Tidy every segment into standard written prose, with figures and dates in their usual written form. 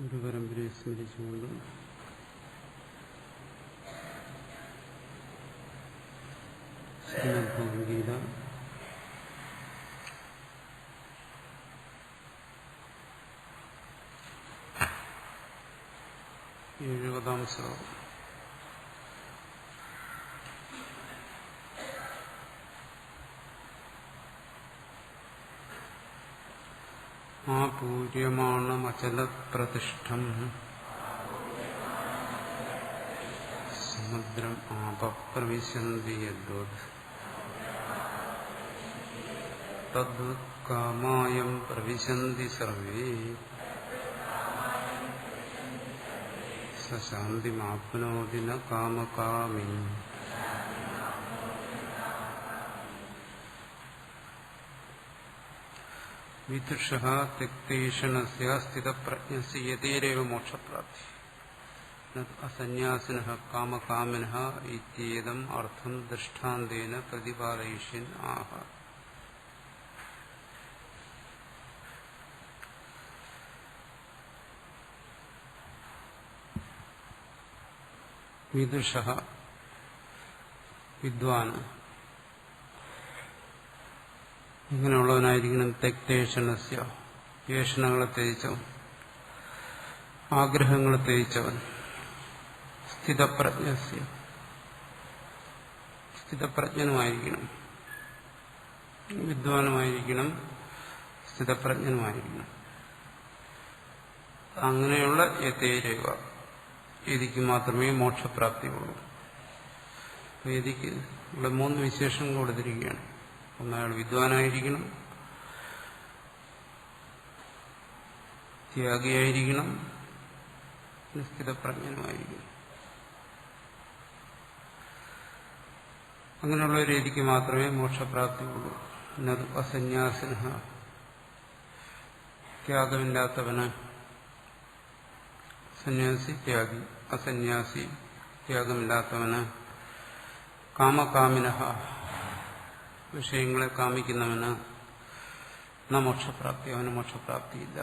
ഗുരുപരമ്പരയെ സ്മരിച്ചുകൊണ്ട് ശ്രീമദ് ഭഗവത്ഗീത എഴുപതാം ശ്ലോകം. ആപൂര്യമാണമചലപ്രതിഷ്ഠം സമുദ്രം ആപപ്രവിശന്തി യദ്വത് തദ്വത് കാമായം പ്രവിശന്തി സർവേ സശാന്തിമാപ്നോതി ന കാമകാമീ. വിദുഷഃ ത്യക്തേഷണസ്യ സ്ഥിതപ്രജ്ഞസ്യ യതേരേവ മോക്ഷപ്രാപ്തി ന അസന്യാസിനഃ കാമകാമിനഃ ഇത്യേദം അർത്ഥം ദൃഷ്ടാന്തേന പ്രതിപാദയിഷ്യൻ ആഹ. വിദുഷഃ വിദ്വാൻ ഇങ്ങനെയുള്ളവനായിരിക്കണം. തെക്തേഷണസ്യ ഏഷണങ്ങളെ ത്യജിച്ചവൻ, ആഗ്രഹങ്ങളെ ത്യജിച്ചവൻ. സ്ഥിതപ്രജ്ഞസ്യ സ്ഥിതപ്രജ്ഞനുമായിരിക്കണം, വിദ്വാനുമായിരിക്കണം, സ്ഥിതപ്രജ്ഞനുമായിരിക്കണം. അങ്ങനെയുള്ള യതേരേവ യതിക്ക് മാത്രമേ മോക്ഷപ്രാപ്തിയുള്ളൂ. യതിക്ക് ഇവിടെ 3 വിശേഷങ്ങൾ കൊടുത്തിരിക്കുകയാണ്. ഒന്നയാൾ വിദ്വാനായിരിക്കണം, ത്യാഗിയായിരിക്കണം, സ്ഥിതപ്രജ്ഞനുമായിരിക്കണം. അങ്ങനെയുള്ള ഒരു രീതിക്ക് മാത്രമേ മോക്ഷപ്രാപ്തിയുള്ളൂ. എന്നത് അസന്യാസിന ത്യാഗമില്ലാത്തവന്, സന്യാസി ത്യാഗി, അസന്യാസി ത്യാഗമില്ലാത്തവന്, കാമകാമിന വിഷയങ്ങളെ കാമിക്കുന്നവന് ന മോക്ഷപ്രാപ്തി, അവന് മോക്ഷപ്രാപ്തിയില്ല.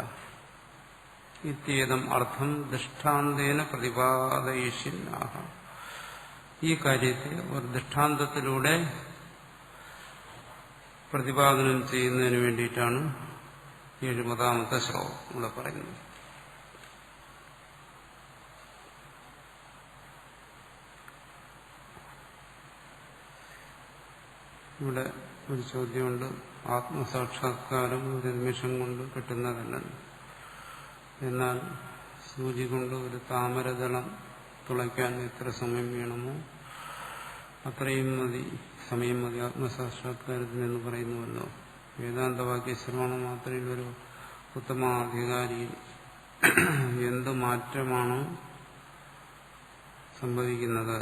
ഇത്യേദം അർത്ഥം ദൃഷ്ടാന്തേന പ്രതിപാദയിഷ്യനാഹ. ഈ കാര്യത്തെ ഒരു ദൃഷ്ടാന്തത്തിലൂടെ പ്രതിപാദനം ചെയ്യുന്നതിന് വേണ്ടിയിട്ടാണ് 70ാമത്തെ ശ്ലോകം ഇവിടെ പറയുന്നത്. ഇവിടെ ഒരു ചോദ്യമുണ്ട്. ആത്മസാക്ഷാത്കാരം ഒരു നിമിഷം കൊണ്ട് കിട്ടുന്നതല്ല. എന്നാൽ സൂചി കൊണ്ട് ഒരു താമരദളം തുളയ്ക്കാൻ എത്ര സമയം വേണമോ അത്രയും സമയം മതി ആത്മസാക്ഷാത്കാരത്തിനെന്ന് പറയുന്നുവല്ലോ. വേദാന്തവാക്യ ശ്രവണ മാത്രയിൽ ഒരു ഉത്തമാധികാരിയിൽ എന്ത് മാറ്റമാണോ സംഭവിക്കുന്നത്,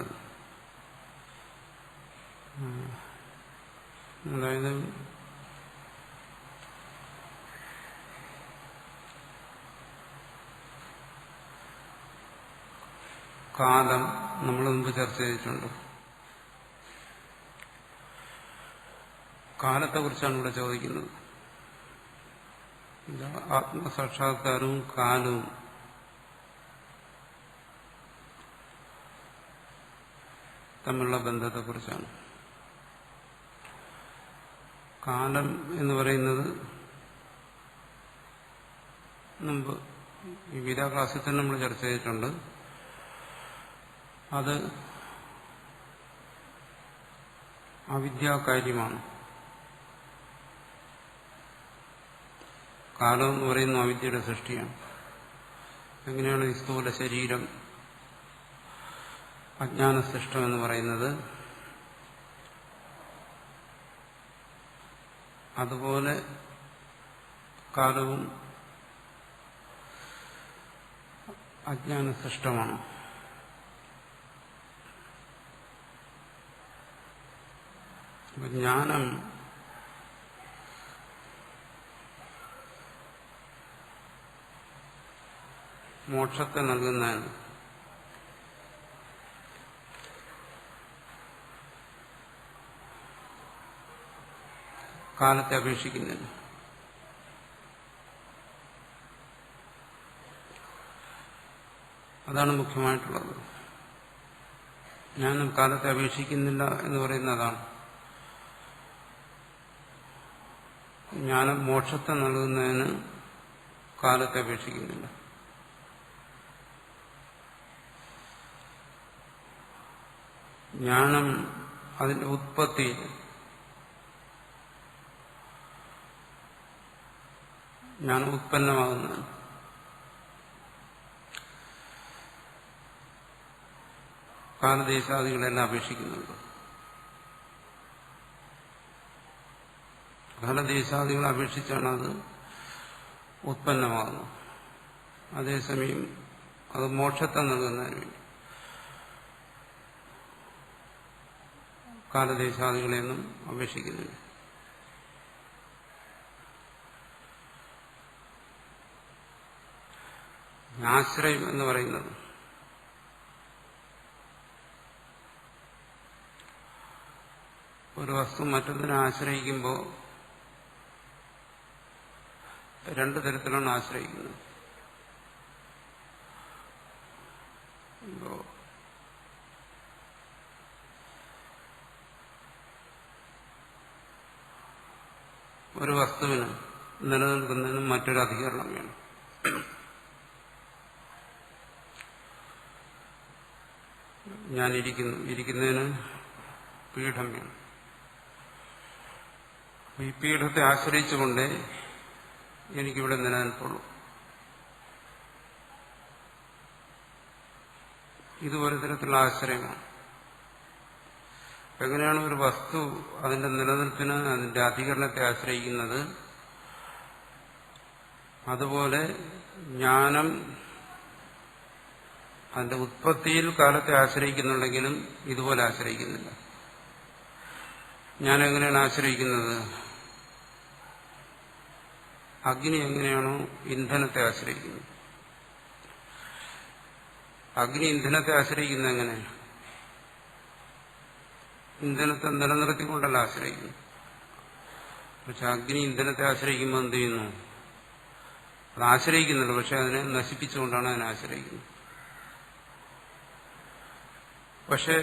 അതായത് കാലം നമ്മൾ മുമ്പ് ചർച്ച ചെയ്തിട്ടുണ്ട്. കാലത്തെക്കുറിച്ചാണ് ഇവിടെ ചോദിക്കുന്നത്. ആത്മസാക്ഷാത്കാരവും കാലവും തമ്മിലുള്ള ബന്ധത്തെക്കുറിച്ചാണ്. കാലം എന്ന് പറയുന്നത് മുമ്പ് ഈ ഗീതാ ക്ലാസ്സിൽ തന്നെ നമ്മൾ ചർച്ച ചെയ്തിട്ടുണ്ട്. അത് അവിദ്യാകാര്യമാണ്. കാലം എന്ന് പറയുന്നത് അവിദ്യയുടെ സൃഷ്ടിയാണ്. എങ്ങനെയാണ് ഈ സ്ഥൂല ശരീരം അജ്ഞാനസൃഷ്ടം എന്ന് പറയുന്നത്, അതുപോലെ കാലവും അജ്ഞാനസൃഷ്ടമാണ്. ജ്ഞാനം മോക്ഷത്തെ നൽകുന്നതാണ്. കാലത്തെ അപേക്ഷിക്കുന്നില്ല. അതാണ് മുഖ്യമായിട്ടുള്ളത്. ജ്ഞാനം കാലത്തെ അപേക്ഷിക്കുന്നില്ല എന്ന് പറയുന്നതാണ്. ജ്ഞാനം മോക്ഷത്തെ നൽകുന്നതിന് കാലത്തെ അപേക്ഷിക്കുന്നില്ല. ജ്ഞാനം അതിന്റെ ഉത്പത്തി ജ്ഞാനം ഉത്പന്നമാകുന്നതാണ്. കാലദേശാദികളെല്ലാം അപേക്ഷിക്കുന്നുണ്ട്. കാലദേശാദികളെ അപേക്ഷിച്ചാണ് അത് ഉത്പന്നമാകുന്നത്. അതേസമയം അത് മോക്ഷത്തെ നൽകുന്നതിന് വേണ്ടി കാലദേശാദികളെയൊന്നും അപേക്ഷിക്കുന്നില്ല. ആശ്രയം എന്ന് പറയുന്നത് ഒരു വസ്തു മറ്റൊന്നിനെ ആശ്രയിക്കുമ്പോൾ രണ്ടു തരത്തിലാണ് ആശ്രയിക്കുന്നത്. ഒരു വസ്തുവിന് നിലനിൽക്കുന്നതിന് മറ്റൊരു അധികരണം വേണം. ഇരിക്കുന്നതിന് പീഠം വേണം. ഈ പീഠത്തെ ആശ്രയിച്ചുകൊണ്ടേ എനിക്കിവിടെ നിലനിൽപ്പുള്ളൂ. ഇത് ഒരു തരത്തിലുള്ള ആശ്രയമാണ്. എങ്ങനെയാണ് ഒരു വസ്തു അതിന്റെ നിലനിൽപ്പിന് അതിന്റെ അധികരണത്തെ ആശ്രയിക്കുന്നത്, അതുപോലെ ജ്ഞാനം അതിന്റെ ഉത്പത്തിയിൽ കാലത്തെ ആശ്രയിക്കുന്നുണ്ടെങ്കിലും ഇതുപോലെ ആശ്രയിക്കുന്നില്ല. ജ്ഞാനം എങ്ങനെയാണ് ആശ്രയിക്കുന്നത്? അഗ്നി എങ്ങനെയാണോ ഇന്ധനത്തെ ആശ്രയിക്കുന്നത്, അഗ്നി ഇന്ധനത്തെ ആശ്രയിക്കുന്നത് എങ്ങനെ? ഇന്ധനത്തെ നിലനിർത്തിക്കൊണ്ടല്ല ആശ്രയിക്കുന്നു. പക്ഷെ അഗ്നി ഇന്ധനത്തെ ആശ്രയിക്കുമ്പോൾ എന്ത് ചെയ്യുന്നു? അത് ആശ്രയിക്കുന്നുണ്ട്, പക്ഷെ അതിനെ നശിപ്പിച്ചുകൊണ്ടാണ് അതിനെ ആശ്രയിക്കുന്നത്. പക്ഷെ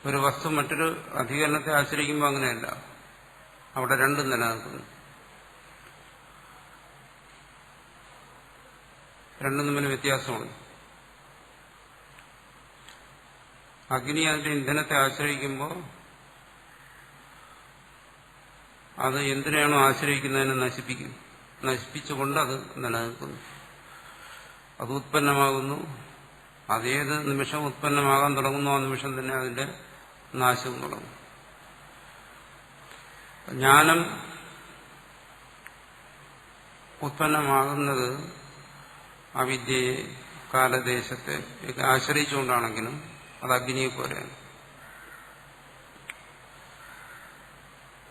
ഒരു വസ്തു മറ്റൊരു അധികരണത്തെ ആശ്രയിക്കുമ്പോൾ അങ്ങനെയല്ല. അവിടെ രണ്ടും നിലനിൽക്കുന്നു. രണ്ടും തമ്മിൽ വ്യത്യാസമാണ്. അഗ്നി അതിന്റെ ഇന്ധനത്തെ ആശ്രയിക്കുമ്പോൾ അത് എന്തിനാണോ ആശ്രയിക്കുന്നതിനെ നശിപ്പിച്ചുകൊണ്ട് അത് നിലനിൽക്കുന്നു. അത് ഉത്പന്നമാകുന്നു. അതേത് നിമിഷം ഉത്പന്നമാകാൻ തുടങ്ങുന്നു ആ നിമിഷം തന്നെ അതിന്റെ നാശവും തുടങ്ങും. ജ്ഞാനം ഉത്പന്നമാകുന്നത് അവിദ്യയെ കാലദേശത്തെ ആശ്രയിച്ചുകൊണ്ടാണെങ്കിലും അത് അഗ്നിയെ പോലെയാണ്.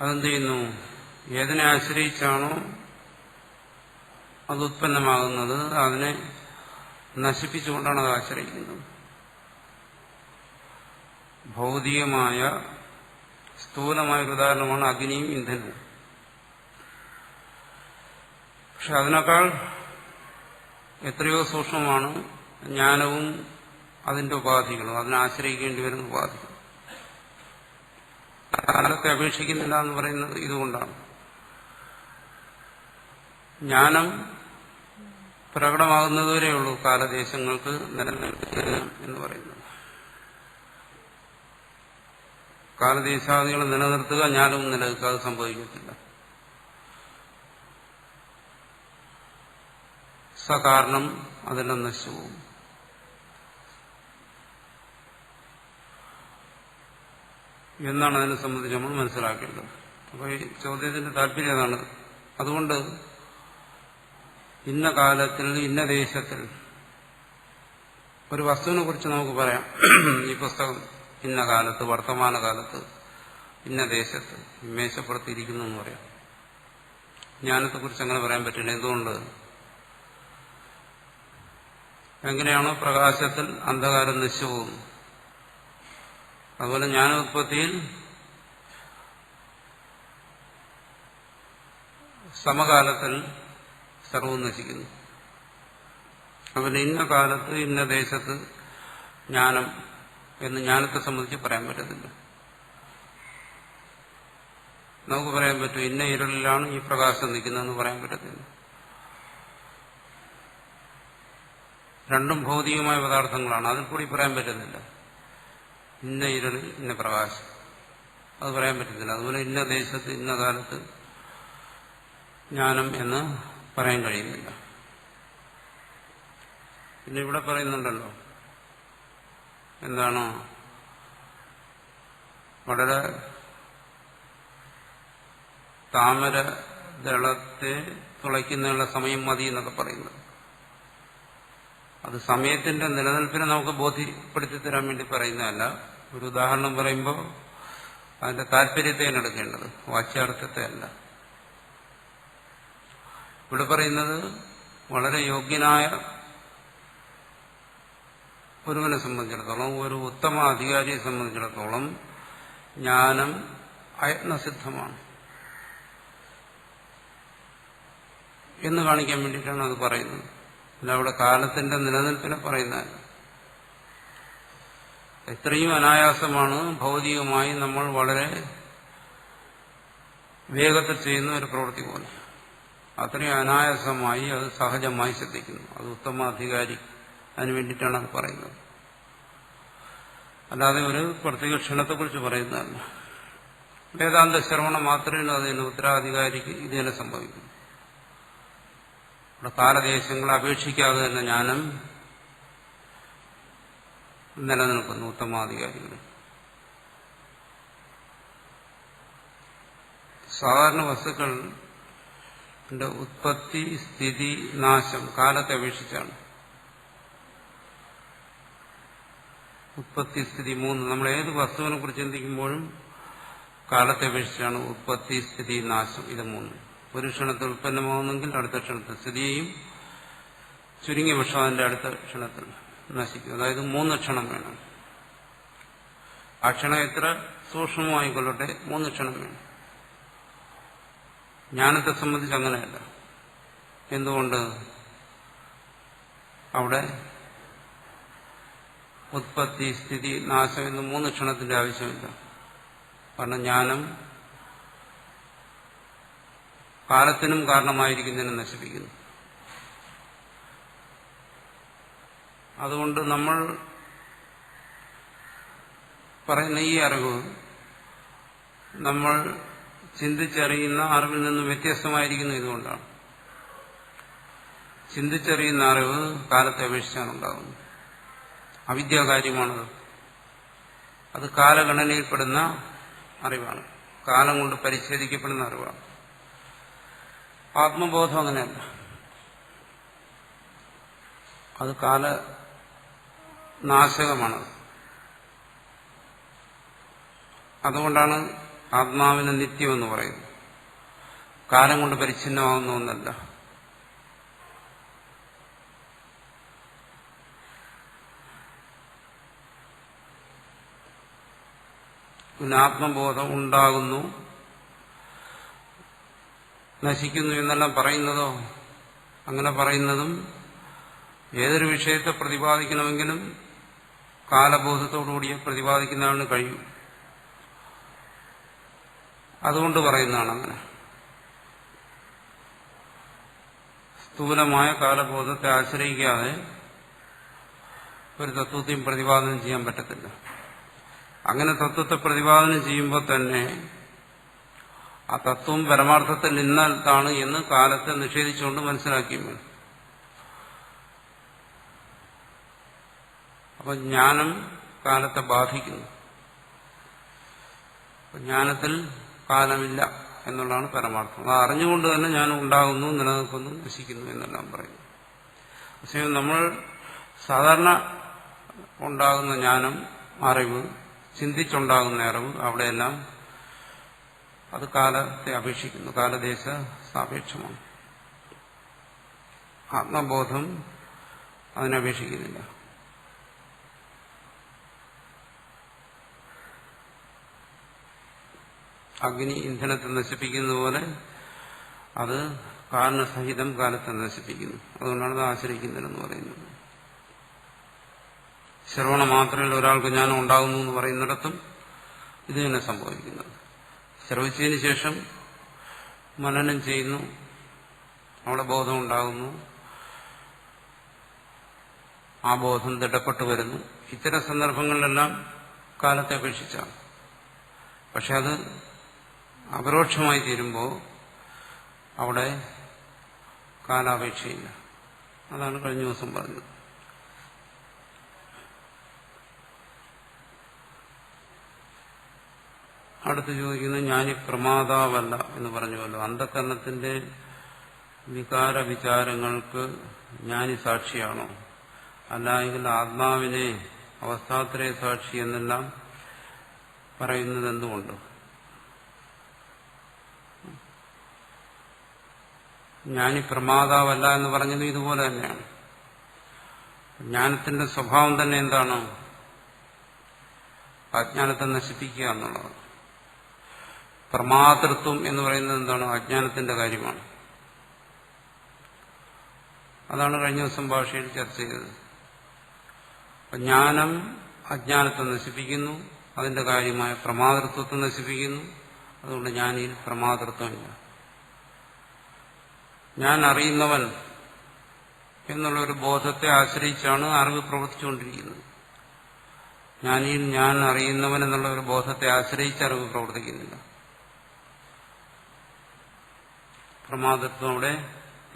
അതെന്ത് ചെയ്യുന്നു? ഏതിനെ ആശ്രയിച്ചാണോ അത് ഉത്പന്നമാകുന്നത് അതിനെ നശിപ്പിച്ചുകൊണ്ടാണ് അത് ആശ്രയിക്കുന്നത്. ഭൗതികമായ സ്ഥൂലമായൊരു ഉദാഹരണമാണ് അഗ്നിയും ഇന്ധനവും. പക്ഷെ അതിനേക്കാൾ എത്രയോ സൂക്ഷ്മമാണ് ജ്ഞാനവും അതിന്റെ ഉപാധികളും, അതിനാശ്രയിക്കേണ്ടി വരുന്ന ഉപാധികൾ. കാലത്തെ അപേക്ഷിക്കുന്നില്ല എന്ന് പറയുന്നത് ഇതുകൊണ്ടാണ്. ജ്ഞാനം പ്രകടമാകുന്നതുവരെയുള്ളൂ കാലദേശങ്ങൾക്ക് നിലനിൽക്കുക എന്ന് പറയുന്നത്. കാലദേശാദികൾ നിലനിർത്തുക, ജ്ഞാനവും നിലനിൽക്കുക, അത് സംഭവിക്കത്തില്ല. സകാരണം അതെല്ലാം നശിച്ചുപോകും. എന്നാണ് അതിനെ സംബന്ധിച്ച് നമ്മൾ മനസ്സിലാക്കേണ്ടത്. അപ്പോൾ ഈ ചോദ്യത്തിന്റെ താല്പര്യം അതാണ്. അതുകൊണ്ട് ഇന്ന കാലത്തിൽ ഇന്ന ദേശത്തിൽ ഒരു വസ്തുവിനെ കുറിച്ച് നമുക്ക് പറയാം. ഈ പുസ്തകം ഇന്ന കാലത്ത്, വർത്തമാനകാലത്ത്, ഇന്ന ദേശത്ത് മേശപ്പുറത്തിരിക്കുന്നു എന്ന് പറയാം. ജ്ഞാനത്തെക്കുറിച്ച് അങ്ങനെ പറയാൻ പറ്റില്ല. എന്തുകൊണ്ട്? എങ്ങനെയാണോ പ്രകാശത്തിൽ അന്ധകാരം നശിച്ചുപോകുന്നു, അതുപോലെ ജ്ഞാനോത്പത്തിയിൽ സമകാലത്തിൽ സർവവും നശിക്കുന്നു. അതുപോലെ ഇന്ന കാലത്ത് ഇന്ന ദേശത്ത് ജ്ഞാനം എന്ന് ജ്ഞാനത്തെ സംബന്ധിച്ച് പറയാൻ പറ്റത്തില്ല. നമുക്ക് പറയാൻ പറ്റും ഇന്ന ഇരുളിലാണ് ഈ പ്രകാശം നിൽക്കുന്നതെന്ന് പറയാൻ പറ്റത്തില്ല. രണ്ടും ഭൗതികമായ പദാർത്ഥങ്ങളാണ്, അതിൽ കൂടി പറയാൻ പറ്റുന്നില്ല. ഇന്ന ഇരുളിൽ ഇന്ന പ്രകാശം അത് പറയാൻ പറ്റത്തില്ല. അതുപോലെ ഇന്ന ദേശത്ത് ഇന്ന കാലത്ത് ജ്ഞാനം എന്ന് പറയാൻ കഴിയുന്നില്ല. പിന്നെ ഇവിടെ പറയുന്നുണ്ടല്ലോ, എന്താണ്, വളരെ താമര ദളത്തെ തുളയ്ക്കുന്നതിനുള്ള സമയം മതി എന്നൊക്കെ പറയുന്നത്. അത് സമയത്തിന്റെ നിലനിൽപ്പിനെ നമുക്ക് ബോധ്യപ്പെടുത്തി തരാൻ വേണ്ടി പറയുന്നതല്ല. ഒരു ഉദാഹരണം പറയുമ്പോൾ അതിന്റെ താല്പര്യത്തെയാണ് എടുക്കേണ്ടത്, വാച്യാർത്ഥത്തെ അല്ല. ഇവിടെ പറയുന്നത് വളരെ യോഗ്യനായ ഒരുവനെ സംബന്ധിച്ചിടത്തോളം, ഒരു ഉത്തമ അധികാരിയെ സംബന്ധിച്ചിടത്തോളം ജ്ഞാനം അയത്നസിദ്ധമാണ് എന്ന് കാണിക്കാൻ വേണ്ടിയിട്ടാണ് അത് പറയുന്നത്. അല്ല അവിടെ കാലത്തിന്റെ നിലനിൽപ്പിനെ പറയുന്നതല്ല. എത്രയും അനായാസമാണ് ഭൗതികമായി നമ്മൾ വളരെ വേഗത്തിൽ ചെയ്യുന്ന ഒരു പ്രവൃത്തി പോലെ, അത്രയും അനായാസമായി അത് സഹജമായി ശ്രദ്ധിക്കുന്നു. അത് ഉത്തമ അധികാരി, അതിനു വേണ്ടിയിട്ടാണ് അത് പറയുന്നത്. അല്ലാതെ ഒരു പ്രത്യേക ക്ഷണത്തെക്കുറിച്ച് പറയുന്നതല്ല. വേദാന്ത ശ്രവണം മാത്രമേ അതിന് ഉത്തരാധികാരിക്ക് ഇതിനെ സംഭവിക്കുന്നു. ഇവിടെ കാലദേശങ്ങളെ അപേക്ഷിക്കാതെ തന്നെ ജ്ഞാനം നിലനിൽക്കുന്നു ഉത്തമാധികാരികൾ. സാധാരണ വസ്തുക്കളുടെ ഉത്പത്തി, സ്ഥിതി, നാശം കാലത്തെ അപേക്ഷിച്ചാണ്. ഉത്പത്തി, സ്ഥിതി മൂന്ന്, നമ്മൾ ഏത് വസ്തുവിനെ കുറിച്ച് ചിന്തിക്കുമ്പോഴും കാലത്തെ അപേക്ഷിച്ചാണ് ഉത്പത്തി, സ്ഥിതി, നാശം. ഇത് മൂന്ന് ഒരു ക്ഷണത്തിൽ ഉത്പന്നമാകുന്നെങ്കിൽ അടുത്ത ക്ഷണത്തിൽ സ്ഥിതി ചെയ്യും, ചുരുങ്ങിയ പക്ഷം അതിന്റെ അടുത്ത ക്ഷണത്തിൽ നശിക്കും. അതായത് 3 ക്ഷണം വേണം. ആ ക്ഷണം എത്ര സൂക്ഷ്മമായിക്കൊള്ളട്ടെ 3 ക്ഷണം വേണം. ജ്ഞാനത്തെ സംബന്ധിച്ച് അങ്ങനെയല്ല. എന്തുകൊണ്ട്? അവിടെ ഉത്പത്തി, സ്ഥിതി, നാശം എന്ന് 3 ക്ഷണത്തിന്റെ ആവശ്യമില്ല. കാരണം ജ്ഞാനം കാലത്തിനും കാരണമായിരിക്കുന്നതിനെ നശിപ്പിക്കുന്നു. അതുകൊണ്ട് നമ്മൾ പറയുന്ന ഈ അറിവ് നമ്മൾ ചിന്തിച്ചറിയുന്ന അറിവിൽ നിന്ന് വ്യത്യസ്തമായിരിക്കുന്നു. ഇതുകൊണ്ടാണ് ചിന്തിച്ചറിയുന്ന അറിവ് കാലത്തെ അപേക്ഷിച്ചാണ് ഉണ്ടാകുന്നത്. അവിദ്യാകാര്യമാണത്. അത് കാലഗണനയിൽപ്പെടുന്ന അറിവാണ്, കാലം കൊണ്ട് പരിച്ഛേദിക്കപ്പെടുന്ന അറിവാണ്. ആത്മബോധം അങ്ങനെയല്ല. അത് കാലനാശകമാണത്. അതുകൊണ്ടാണ് ആത്മാവിനെ നിത്യമെന്ന് പറയുന്നത്. കാലം കൊണ്ട് പരിച്ഛിന്നമാകുന്ന ഒന്നല്ല. പിന്നെ ആത്മബോധം ഉണ്ടാകുന്നു, നശിക്കുന്നു എന്നെല്ലാം പറയുന്നതോ, അങ്ങനെ പറയുന്നതും ഏതൊരു വിഷയത്തെ പ്രതിപാദിക്കണമെങ്കിലും കാലബോധത്തോടുകൂടി പ്രതിപാദിക്കുന്നതാണ് കഴിയും. അതുകൊണ്ട് പറയുന്നതാണ് അങ്ങനെ. സ്ഥൂലമായ കാലബോധത്തെ ആശ്രയിക്കാതെ ഒരു തത്വത്തെയും പ്രതിപാദനം ചെയ്യാൻ പറ്റത്തില്ല. അങ്ങനെ തത്വത്തെ പ്രതിപാദനം ചെയ്യുമ്പോൾ തന്നെ ആ തത്വം പരമാർത്ഥത്തിൽ ഇന്നതാണ് എന്ന് കാലത്തെ നിഷേധിച്ചുകൊണ്ട് മനസ്സിലാക്കിയും വേണം. അപ്പൊ ജ്ഞാനം കാലത്തെ ബാധിക്കുന്നു. ജ്ഞാനത്തിൽ കാലമില്ല എന്നുള്ളതാണ് പരമാർത്ഥം. അത് അറിഞ്ഞുകൊണ്ട് തന്നെ ജ്ഞാനം ഉണ്ടാകുന്നു, നിലനിൽക്കുന്നു, നശിക്കുന്നു എന്നെല്ലാം പറയുന്നു. പക്ഷേ നമ്മൾ സാധാരണ ഉണ്ടാകുന്ന ജ്ഞാനം, അറിവ്, ചിന്തിച്ചുണ്ടാകുന്ന അറിവ്, അവിടെയെല്ലാം അത് കാലത്തെ അപേക്ഷിക്കുന്നു, കാലദേശ സാപേക്ഷമാണ്. ആത്മബോധം അതിനപേക്ഷിക്കുന്നില്ല. അഗ്നി ഇന്ധനത്തെ നശിപ്പിക്കുന്ന പോലെ അത് കാരണസഹിതം കാലത്തെ നശിപ്പിക്കുന്നു. അതുകൊണ്ടാണ് അത് ആശ്രയിക്കുന്നില്ലെന്ന് പറയുന്നത്. ശ്രവണ മാത്രമല്ല ഒരാൾക്ക് ജ്ഞാനം ഉണ്ടാകുന്നു എന്ന് പറയുന്നിടത്തും ഇത് തന്നെ സംഭവിക്കുന്നത്. ശ്രവിച്ചതിന് ശേഷം മനനം ചെയ്യുന്നു, അവിടെ ബോധം ഉണ്ടാകുന്നു, ആ ബോധം ദൃഢപ്പെട്ടു വരുന്നു. ഇത്തരം സന്ദർഭങ്ങളിലെല്ലാം കാലത്തെ അപേക്ഷിച്ചാണ്. പക്ഷെ അത് അപരോക്ഷമായി തീരുമ്പോൾ അവിടെ കാലാപേക്ഷയില്ല. അതാണ് കഴിഞ്ഞ ദിവസം പറഞ്ഞത്. അടുത്ത് ചോദിക്കുന്നത് ജ്ഞാനി പ്രമാതാവല്ല എന്ന് പറഞ്ഞുവല്ലോ. അന്ധകരണത്തിന്റെ വികാര വിചാരങ്ങൾക്ക് ജ്ഞാനി സാക്ഷിയാണോ? അല്ലായെങ്കിൽ ആത്മാവിനെ അവസ്ഥാത്രയ സാക്ഷി എന്നെല്ലാം പറയുന്നത് എന്തുകൊണ്ട്? ജ്ഞാനി പ്രമാതാവല്ല എന്ന് പറഞ്ഞത് ഇതുപോലെ തന്നെയാണ്. ജ്ഞാനത്തിന്റെ സ്വഭാവം തന്നെ എന്താണ്? അജ്ഞാനത്തെ നശിപ്പിക്കുക എന്നുള്ളത്. പ്രമാതൃത്വം എന്ന് പറയുന്നത് എന്താണ്? അജ്ഞാനത്തിന്റെ കാര്യമാണ്. അതാണ് കഴിഞ്ഞ ദിവസം ഭാഷയിൽ ചർച്ച ചെയ്തത്. ജ്ഞാനം അജ്ഞാനത്തെ നശിപ്പിക്കുന്നു, അതിന്റെ കാര്യമായ പ്രമാതൃത്വത്തെ നശിപ്പിക്കുന്നു. അതുകൊണ്ട് ജ്ഞാനിയിൽ പ്രമാതൃത്വമില്ല. ഞാൻ അറിയുന്നവൻ എന്നുള്ളൊരു ബോധത്തെ ആശ്രയിച്ചാണ് അറിവ് പ്രവർത്തിച്ചുകൊണ്ടിരിക്കുന്നത്. ജ്ഞാനിയിൽ ഞാൻ അറിയുന്നവൻ എന്നുള്ള ഒരു ബോധത്തെ ആശ്രയിച്ച് അറിവ് പ്രവർത്തിക്കുന്നില്ല. പ്രമാദത്വം അവിടെ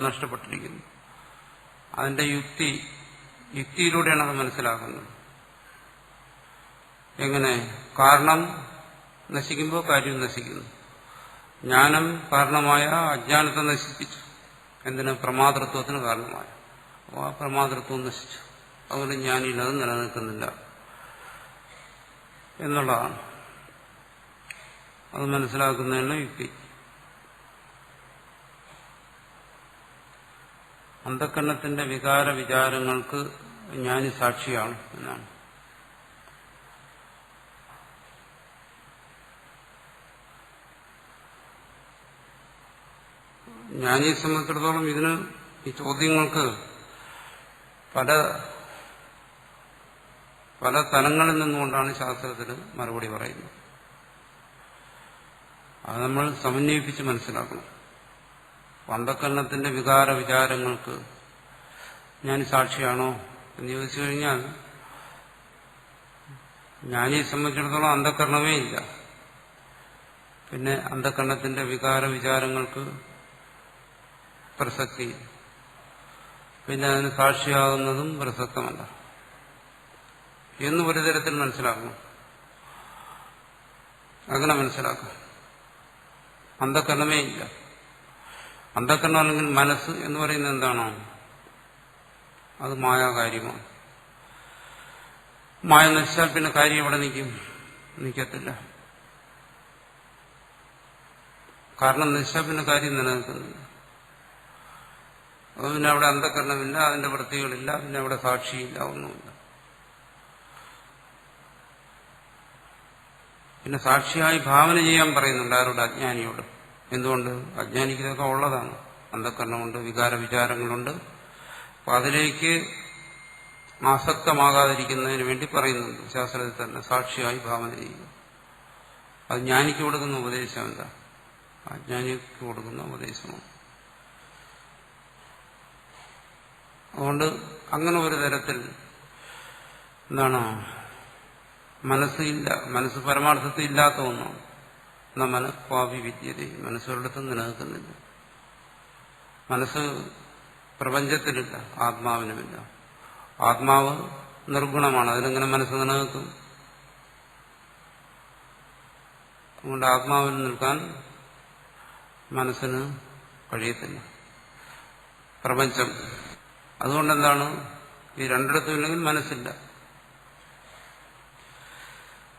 നഷ്ടപ്പെട്ടിരിക്കുന്നു. അതിന്റെ യുക്തിയിലൂടെയാണ് അത് മനസ്സിലാക്കുന്നത്. എങ്ങനെ? കാരണം നശിക്കുമ്പോൾ കാര്യം നശിക്കുന്നു. ജ്ഞാനം കാരണമായ അജ്ഞാനത്തെ നശിപ്പിച്ചു. എന്തിന്? പ്രമാതൃത്വത്തിന് കാരണമായ. അപ്പോൾ ആ പ്രമാതൃത്വം നശിച്ചു. അതുകൊണ്ട് ജ്ഞാനിയിൽ അത് നിലനിൽക്കുന്നില്ല എന്നുള്ളതാണ്. അത് മനസ്സിലാക്കുന്നതിനുള്ള യുക്തി. അന്ധകരണത്തിന്റെ വികാര വിചാരങ്ങൾക്ക് ജ്ഞാനി സാക്ഷിയാണ് എന്നാണ്. ജ്ഞാനിയെ സംബന്ധിച്ചിടത്തോളം ഇതിന് ഈ ചോദ്യങ്ങൾക്ക് പല തലങ്ങളിൽ നിന്നുകൊണ്ടാണ് ശാസ്ത്രത്തിൽ മറുപടി പറയുന്നത്. അത് നമ്മൾ സമന്വയിപ്പിച്ച് മനസ്സിലാക്കണം. അന്ധകരണത്തിന്റെ വികാര വിചാരങ്ങൾക്ക് ഞാൻ സാക്ഷിയാണോ എന്ന് ചോദിച്ചു കഴിഞ്ഞാൽ ജ്ഞാനിയെ സംബന്ധിച്ചിടത്തോളം അന്ധകരണമേ ഇല്ല. പിന്നെ അന്ധകരണത്തിന്റെ വികാര വിചാരങ്ങൾക്ക് പ്രസക്തി, പിന്നെ അതിന് സാക്ഷിയാകുന്നതും പ്രസക്തമല്ല എന്ന് ഒരു തരത്തിൽ മനസ്സിലാക്കണം. അങ്ങനെ മനസ്സിലാക്കാം. അന്ധകരണമേ ഇല്ല. അന്ധകരണം അല്ലെങ്കിൽ മനസ്സ് എന്ന് പറയുന്നത് എന്താണോ? അത് മായാകാര്യമാണ്. മായ നശിച്ചാൽ പിന്നെ കാര്യം എവിടെ നിൽക്കത്തില്ല. കാരണം നശിച്ചാൽ പിന്നെ കാര്യം നിലനിൽക്കുന്നില്ല. അത് പിന്നെ അവിടെ അന്ധകരണമില്ല, അതിന്റെ വൃത്തികളില്ല, പിന്നെ അവിടെ സാക്ഷിയില്ല, ഒന്നുമില്ല. പിന്നെ സാക്ഷിയായി ഭാവന ചെയ്യാൻ പറയുന്നുണ്ട് ആരോട്? അജ്ഞാനിയോട്. എന്തുകൊണ്ട്? അജ്ഞാനിക്ക് ഇതൊക്കെ ഉള്ളതാണ്. അന്ധകരണമുണ്ട്, വികാര വിചാരങ്ങളുണ്ട്. അപ്പൊ അതിലേക്ക് ആസക്തമാകാതിരിക്കുന്നതിന് വേണ്ടി പറയുന്നുണ്ട് ശാസ്ത്രത്തിൽ തന്നെ സാക്ഷിയായി ഭാവന ചെയ്യുക. അത് ജ്ഞാനിക്ക് കൊടുക്കുന്ന ഉപദേശമല്ല, അജ്ഞാനിക്ക് കൊടുക്കുന്ന ഉപദേശമാണ്. അതുകൊണ്ട് അങ്ങനെ ഒരു തരത്തിൽ എന്താണ്, മനസ്സില്ല, മനസ്സ് പരമാർത്ഥത്തിൽ ഇല്ലാത്ത ഒന്നാണ്. എന്നാ മനഃപാവി വിദ്യത, മനസ്സൊരിടത്തും നിലനിൽക്കുന്നില്ല. മനസ്സ് പ്രപഞ്ചത്തിലില്ല, ആത്മാവിനുമില്ല. ആത്മാവ് നിർഗുണമാണ്, അതിലെങ്ങനെ മനസ്സ് നിലനിൽക്കും? അതുകൊണ്ട് ആത്മാവിൽ നിൽക്കാൻ മനസ്സിന് കഴിയത്തില്ല. പ്രപഞ്ചം അതുകൊണ്ടെന്താണ്? ഈ രണ്ടിടത്തും ഇല്ലെങ്കിൽ മനസ്സില്ല.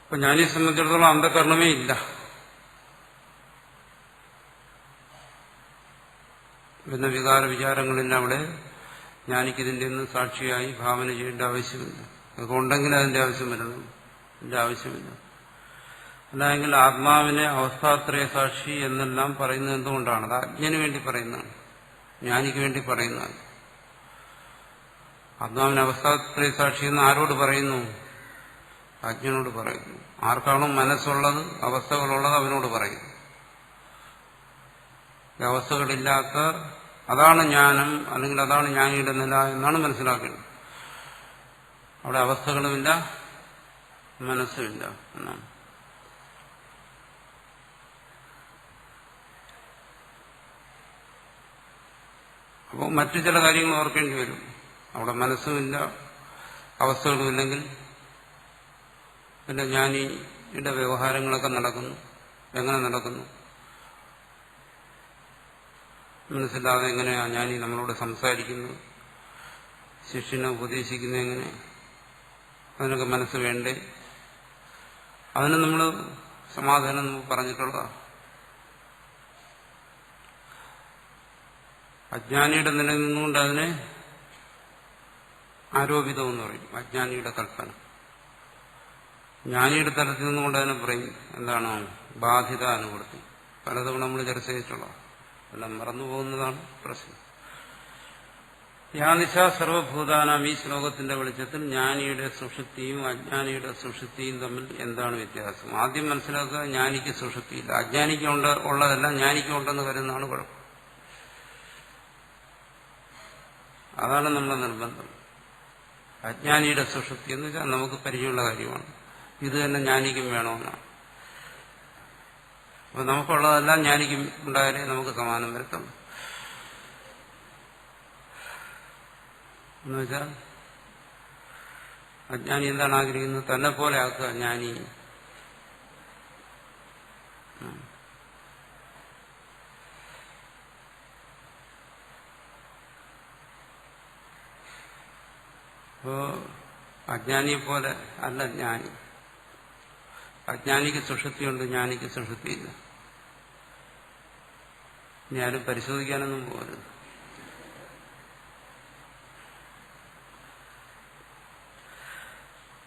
അപ്പൊ ജ്ഞാനിയെ സംബന്ധിച്ചിടത്തോളം അന്ധകരണമേ ഇല്ല. പിന്നെ വികാര വിചാരങ്ങളില്ല. അവിടെ ജ്ഞാനിക്ക് ഇതിന്റെ ഒന്നും സാക്ഷിയായി ഭാവന ചെയ്യേണ്ട ആവശ്യമില്ല. അതുകൊണ്ടെങ്കിൽ അതിന്റെ ആവശ്യം വരണം, ഇതിന്റെ ആവശ്യമില്ല. അല്ലെങ്കിൽ ആത്മാവിനെ അവസ്ഥാത്രയ സാക്ഷി എന്നെല്ലാം പറയുന്നത് എന്തുകൊണ്ടാണ്? അത് അജ്ഞന് വേണ്ടി പറയുന്നതാണ്, ജ്ഞാനിക്ക് വേണ്ടി പറയുന്നതാണ്. ആത്മാവിന് അവസ്ഥാത്രയ സാക്ഷി എന്ന് ആരോട് പറയുന്നു? അജ്ഞനോട് പറയുന്നു. ആർക്കാണോ മനസ്സുള്ളത്, അവസ്ഥകളുള്ളത്, അവനോട് പറയുന്നു. ഈ അവസ്ഥകളില്ലാത്ത അതാണ് ജ്ഞാനം, അല്ലെങ്കിൽ അതാണ് ജ്ഞാനിയുടെ നില എന്നാണ് മനസ്സിലാക്കേണ്ടത്. അവിടെ അവസ്ഥകളുമില്ല, മനസ്സുമില്ല എന്നാണ്. അപ്പോൾ മറ്റു ചില കാര്യങ്ങൾ ഓർക്കേണ്ടി വരും. അവിടെ മനസ്സുമില്ല, അവസ്ഥകളുമില്ലെങ്കിൽ പിന്നെ ജ്ഞാനിയുടെ വ്യവഹാരങ്ങളൊക്കെ നടക്കുന്നു. എങ്ങനെ നടക്കുന്നു? മനസ്സില്ലാതെ എങ്ങനെയാ ജ്ഞാനി നമ്മളോട് സംസാരിക്കുന്നത്? ശിഷ്യനെ ഉപദേശിക്കുന്നത് എങ്ങനെ? അതിനൊക്കെ മനസ്സ് വേണ്ടേ? അതിന് നമ്മൾ സമാധാനം നമുക്ക് പറഞ്ഞിട്ടുള്ളതാണ്. അജ്ഞാനിയുടെ നിലയിൽ നിന്നുകൊണ്ട് അതിനെ ആരോപിതമെന്ന് പറയും, അജ്ഞാനിയുടെ കൽപ്പന. ജ്ഞാനിയുടെ തലത്തിൽ നിന്നുകൊണ്ട് അതിനെ പറയും എന്താണ്? ബാധിത അനുവൃത്തി. പലതവണ നമ്മൾ ചർച്ച ചെയ്തിട്ടുള്ള എല്ലാം മറന്നുപോകുന്നതാണ് പ്രശ്നം. യാനിശ സർവഭൂതാനാം ഈ ശ്ലോകത്തിന്റെ വെളിച്ചത്തിൽ ജ്ഞാനിയുടെ സുഷുപ്തിയും അജ്ഞാനിയുടെ സുഷുപ്തിയും തമ്മിൽ എന്താണ് വ്യത്യാസം? ആദ്യം മനസ്സിലാക്കുക, ജ്ഞാനിക്ക് സുഷുപ്തിയില്ല. അജ്ഞാനിക്ക് ഉള്ളതെല്ലാം ജ്ഞാനിക്ക് ഉണ്ടെന്ന് കരുതുന്നതാണ് കുഴപ്പം. അതാണ് നമ്മുടെ നിർബന്ധം. അജ്ഞാനിയുടെ സുഷുപ്തി എന്ന് വെച്ചാൽ നമുക്ക് പരിചയമുള്ള കാര്യമാണ്. ഇത് തന്നെ ജ്ഞാനിക്കും വേണമെന്നാണ്. അപ്പൊ നമുക്കുള്ളതെല്ലാം ജ്ഞാനിക്കും ഉണ്ടായാലേ നമുക്ക് സമാനം വരുത്തും. എന്നുവെച്ചാൽ അജ്ഞാനി എന്താണ് ആഗ്രഹിക്കുന്നത്? തന്നെ പോലെ ആക്കുക ജ്ഞാനി. അപ്പോ അജ്ഞാനിയെ പോലെ അല്ല ജ്ഞാനി. അജ്ഞാനിക്ക് സുഷുപ്തിയുണ്ട്, ജ്ഞാനിക്ക് സുഷുപ്തിയില്ല. ഇനി ആരും പരിശോധിക്കാനൊന്നും പോകരുത്.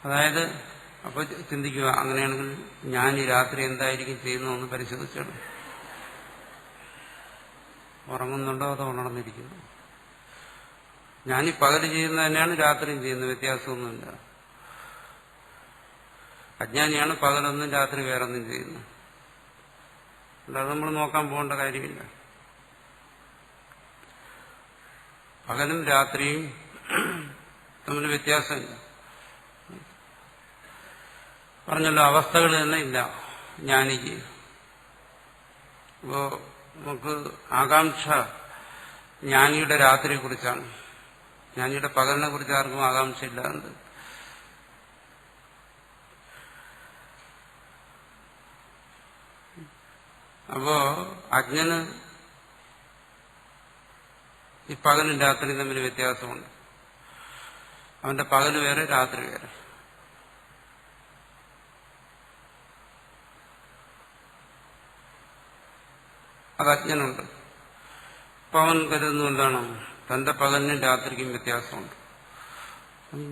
അതായത് അപ്പൊ ചിന്തിക്കുക, അങ്ങനെയാണെങ്കിൽ ഞാൻ ഈ രാത്രി എന്തായിരിക്കും ചെയ്യുന്നതെന്ന് പരിശോധിച്ചാണ്. ഉറങ്ങുന്നുണ്ടോ അതോ ഉണർന്നിരിക്കുന്നു? ഞാനീ പകല് ചെയ്യുന്നത് തന്നെയാണ് രാത്രിയും ചെയ്യുന്നത്, വ്യത്യാസമൊന്നുമില്ല. അജ്ഞാനിയാണ് പകലൊന്നും രാത്രി വേറൊന്നും ചെയ്യുന്നത്. അത് നമ്മൾ നോക്കാൻ പോകേണ്ട കാര്യമില്ല. പകലും രാത്രിയും തമ്മിൽ വ്യത്യാസമില്ല. പറഞ്ഞല്ലോ, അവസ്ഥകൾ തന്നെ ഇല്ല ജ്ഞാനിക്ക്. ഇപ്പോ നമുക്ക് ആകാംക്ഷ ജ്ഞാനിയുടെ രാത്രിയെക്കുറിച്ചാണ്. ജ്ഞാനിയുടെ പകലിനെ കുറിച്ച് ആർക്കും ആകാംക്ഷ ഇല്ലാണ്ട്. അപ്പോ അജ്ഞന് ഈ പകലും രാത്രിയും തമ്മിൽ വ്യത്യാസമുണ്ട്. അവന്റെ പകല് വേറെ, രാത്രി വേറെ. അത് അജ്ഞനുണ്ട്. അപ്പൊ അവൻ കരുതുന്നു എന്താണ്? തന്റെ പകലിനും രാത്രിക്കും വ്യത്യാസമുണ്ട്.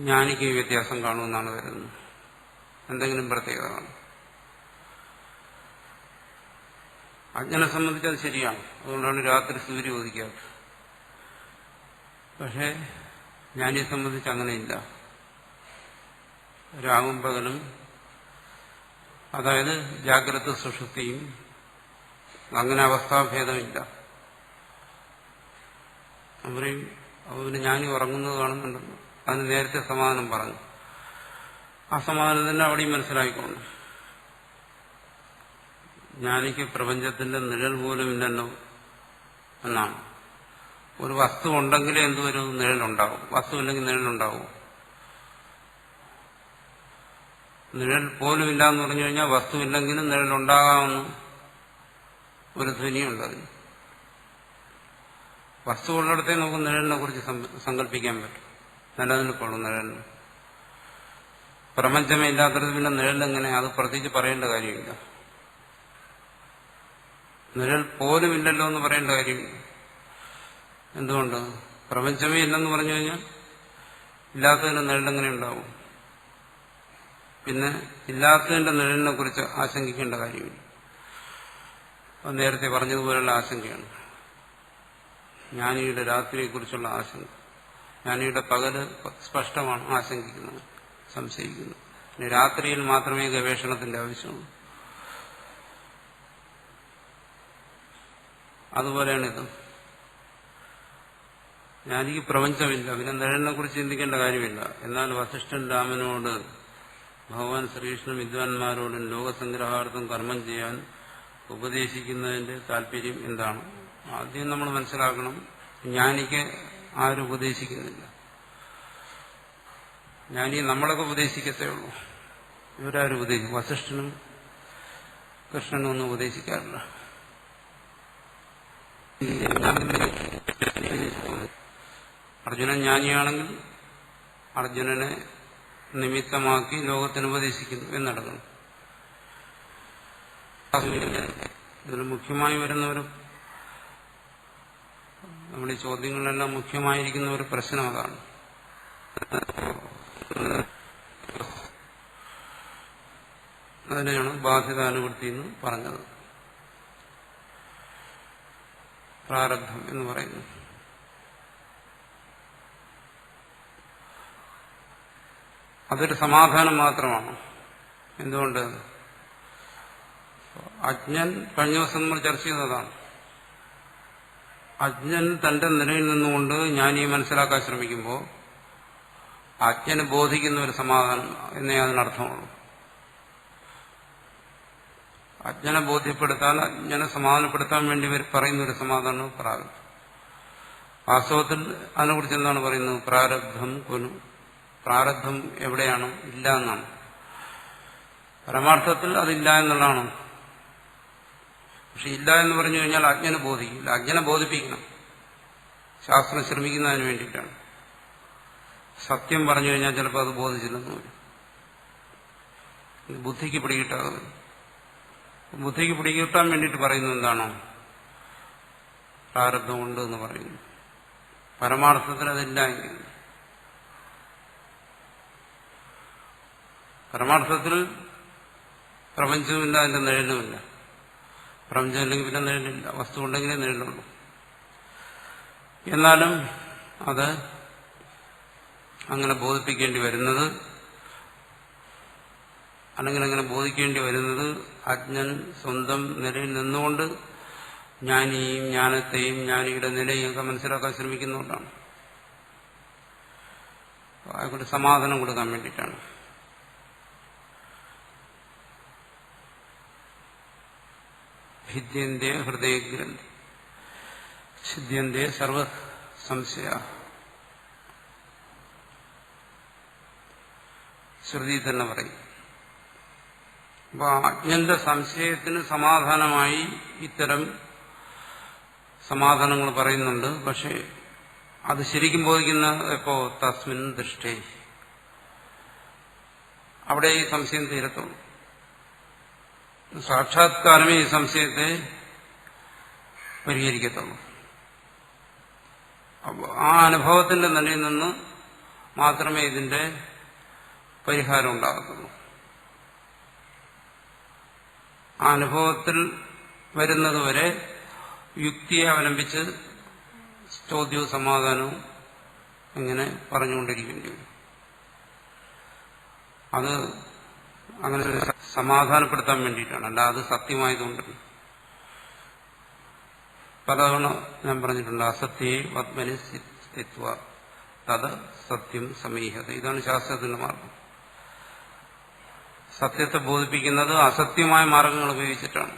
ജ്ഞാനിക്ക് വ്യത്യാസം കാണുമെന്നാണ് കരുതുന്നത്. എന്തെങ്കിലും പ്രത്യേകത കാണും. അജ്ഞനെ സംബന്ധിച്ച് അത് ശരിയാണ്. അതുകൊണ്ടാണ് രാത്രി സൂര്യ ഉദിക്കാത്തത്. പക്ഷേ ജ്ഞാനിയെ സംബന്ധിച്ച് അങ്ങനെയില്ല. രാവും പകലും, അതായത് ജാഗ്രത സുഷുപ്തിയും, അങ്ങനെ അവസ്ഥാഭേദമില്ല. അവരെയും അവന് ജ്ഞാനി ഉറങ്ങുന്നത് കാണുന്നുണ്ടല്ലോ. അതിന് നേരത്തെ സമാധാനം പറഞ്ഞു. ആ സമാധാനം തന്നെ അവിടെയും മനസ്സിലാക്കിക്കൊള്ളു. ജ്ഞാനിക്ക് പ്രപഞ്ചത്തിന്റെ നിഴൽ പോലും ഇല്ലല്ലോ എന്നാണ്. ഒരു വസ്തു ഉണ്ടെങ്കിലേ എന്തുവരും നിഴലുണ്ടാവും. വസ്തു ഇല്ലെങ്കിൽ നിഴലുണ്ടാവും. നിഴൽ പോലും ഇല്ല എന്ന് പറഞ്ഞു കഴിഞ്ഞാൽ വസ്തു ഇല്ലെങ്കിലും നിഴലുണ്ടാകാമെന്ന് ഒരു ധ്വനിയുണ്ട്. അതിന് വസ്തു ഉള്ളിടത്തെ നമുക്ക് നിഴലിനെ കുറിച്ച് സങ്കല്പിക്കാൻ പറ്റും. നിലനിൽക്കുള്ളൂ നിഴലിന്. പ്രപഞ്ചമേ ഇല്ലാത്തത് പിന്നെ നിഴലെങ്ങനെ? അത് പ്രത്യേകിച്ച് പറയേണ്ട കാര്യമില്ല. നിഴൽ പോലും ഇല്ലല്ലോ എന്ന് പറയേണ്ട കാര്യമില്ല. എന്തുകൊണ്ട്? പ്രപഞ്ചമേ ഇല്ലെന്ന് പറഞ്ഞു കഴിഞ്ഞാൽ ഇല്ലാത്തതിന്റെ നിഴലെങ്ങനെ ഉണ്ടാവും? പിന്നെ ഇല്ലാത്തതിന്റെ നിഴലിനെ കുറിച്ച് ആശങ്കിക്കേണ്ട കാര്യമില്ല. അത് നേരത്തെ പറഞ്ഞതുപോലെയുള്ള ആശങ്കയാണ് ജ്ഞാനിയുടെ രാത്രിയെക്കുറിച്ചുള്ള ആശങ്ക. ജ്ഞാനിയുടെ പകല് സ്പഷ്ടമാണ്, ആശങ്കിക്കുന്നത്, സംശയിക്കുന്നു. പിന്നെ രാത്രിയിൽ മാത്രമേ ഗവേഷണത്തിന്റെ ആവശ്യമുള്ളൂ. അതുപോലെയാണിത്. ജ്ഞാനിക്ക് പ്രപഞ്ചമില്ല, പിന്നെ നിഴലിനെ കുറിച്ച് ചിന്തിക്കേണ്ട കാര്യമില്ല. എന്നാൽ വസിഷ്ഠൻ രാമനോട് ഭഗവാൻ ശ്രീകൃഷ്ണൻ വിദ്വാൻമാരോടും ലോകസംഗ്രഹാർത്ഥം കർമ്മം ചെയ്യാൻ ഉപദേശിക്കുന്നതിന്റെ താല്പര്യം എന്താണ്? ആദ്യം നമ്മൾ മനസ്സിലാക്കണം, ജ്ഞാനിക്ക് ആരും ഉപദേശിക്കുന്നില്ല. ജ്ഞാനി നമ്മളൊക്കെ ഉപദേശിക്കത്തേ ഉള്ളൂ. ഇവരാരും ഉപദേശിക്കും? വസിഷ്ഠനും കൃഷ്ണനും ഒന്നും ഉപദേശിക്കാറില്ല. അർജുനൻ ജ്ഞാനിയാണെങ്കിൽ അർജുനനെ നിമിത്തമാക്കി ലോകത്തിന് ഉപദേശിക്കുന്നു എന്നടക്കണം. ഇതിൽ മുഖ്യമായി വരുന്നവരും നമ്മുടെ ഈ ചോദ്യങ്ങളിലെല്ലാം മുഖ്യമായിരിക്കുന്ന ഒരു പ്രശ്നം അതാണ്. അതിനെയാണ് ബാധ്യതാനുവൃത്തി എന്ന് പറഞ്ഞത്, പ്രാരബ്ധം എന്ന് പറയുന്നു. അതൊരു സമാധാനം മാത്രമാണ്. എന്തുകൊണ്ട്? അജ്ഞൻ കഴിഞ്ഞ ദിവസം നമ്മൾ ചർച്ച ചെയ്തതാണ്. അജ്ഞൻ തന്റെ നിലയിൽ നിന്നുകൊണ്ട് ജ്ഞാനിയെ മനസ്സിലാക്കാൻ ശ്രമിക്കുമ്പോൾ അജ്ഞനെ ബോധിക്കുന്ന ഒരു സമാധാനം എന്നേ അതിനർത്ഥമുള്ളൂ. അജ്ഞനെ ബോധ്യപ്പെടുത്താൻ, അജ്ഞനെ സമാധാനപ്പെടുത്താൻ വേണ്ടി ഇവർ പറയുന്ന ഒരു സമാധാനം പ്രാരബ്ധം. വാസ്തവത്തിൽ അതിനെക്കുറിച്ച് എന്താണ് പറയുന്നത്? പ്രാരബ്ധം കൊനു. പ്രാരബ്ധം എവിടെയാണ്? ഇല്ല എന്നാണ്. പരമാർത്ഥത്തിൽ അതില്ല എന്നുള്ളതാണ്. പക്ഷെ ഇല്ല എന്ന് പറഞ്ഞു കഴിഞ്ഞാൽ അജ്ഞനെ ബോധിക്കില്ല. അജ്ഞനെ ബോധിപ്പിക്കണം. ശാസ്ത്രം ശ്രമിക്കുന്നതിന് വേണ്ടിയിട്ടാണ്. സത്യം പറഞ്ഞു കഴിഞ്ഞാൽ ചിലപ്പോൾ അത് ബോധിച്ചില്ലെന്ന് വരും. ബുദ്ധിക്ക് പിടികിട്ടാതെ വരും. ബുദ്ധിക്ക് പിടികിട്ടാൻ വേണ്ടിയിട്ട് പറയുന്നത് എന്താണോ? പ്രാരബ്ധമുണ്ട് എന്ന് പറയുന്നു. പരമാർത്ഥത്തിൽ അതില്ല എങ്കിൽ, പരമാർത്ഥത്തിൽ പ്രപഞ്ചമില്ല, അതിന്റെ നിഴലുമില്ല. പ്രപഞ്ചമില്ലെങ്കിൽ പിന്നെ നിഴലില്ല, വസ്തു ഉണ്ടെങ്കിലേ നിഴലുള്ളൂ. എന്നാലും അത് അങ്ങനെ ബോധിപ്പിക്കേണ്ടി വരുന്നത്, അല്ലെങ്കിൽ അങ്ങനെ ബോധിക്കേണ്ടി വരുന്നത് അജ്ഞൻ സ്വന്തം നിലയിൽ നിന്നുകൊണ്ട് ജ്ഞാനിയെയും ജ്ഞാനത്തെയും ജ്ഞാനിയുടെ നിലയും ഒക്കെ മനസ്സിലാക്കാൻ ശ്രമിക്കുന്നതുകൊണ്ടാണ്. അതുകൊണ്ട് സമാധാനം കൊടുക്കാൻ വേണ്ടിയിട്ടാണ്. ഭിദ്യന്തേ ഹൃദയഗ്രന്ഥി ഛിദ്യന്തേ സർവ സംശയ. ശ്രുതി തന്നെ പറയും. അപ്പൊ അജ്ഞന്റെ സംശയത്തിന് സമാധാനമായി ഇത്തരം സമാധാനങ്ങൾ പറയുന്നുണ്ട്. പക്ഷെ അത് ശരിക്കും ബോധിക്കുന്ന എപ്പോ? തസ്മിൻ ദൃഷ്ടേ. അവിടെ ഈ സംശയം തീരത്തുള്ളൂ. സാക്ഷാത്കാരമേ ഈ സംശയത്തെ പരിഹരിക്കത്തുള്ളൂ. അപ്പോൾ ആ അനുഭവത്തിന്റെ നിലയിൽ നിന്ന് മാത്രമേ ഇതിന്റെ പരിഹാരം ഉണ്ടാകത്തുള്ളൂ. ആ അനുഭവത്തിൽ വരുന്നതുവരെ യുക്തിയെ അവലംബിച്ച് ചോദ്യവും സമാധാനവും ഇങ്ങനെ പറഞ്ഞുകൊണ്ടിരിക്കേണ്ടി വരും. അത് അങ്ങനെ സമാധാനപ്പെടുത്താൻ വേണ്ടിയിട്ടാണ്, അല്ല അത് സത്യമായതുകൊണ്ടല്ല. പലതവണ ഞാൻ പറഞ്ഞിട്ടുണ്ട്, അസത്യേ പത്മനി സ്ഥിത്വ തത് സത്യം സമീഹത. ഇതാണ് ശാസ്ത്രത്തിന്റെ മാർഗം. സത്യത്തെ ബോധിപ്പിക്കുന്നത് അസത്യമായ മാർഗങ്ങൾ ഉപയോഗിച്ചിട്ടാണ്.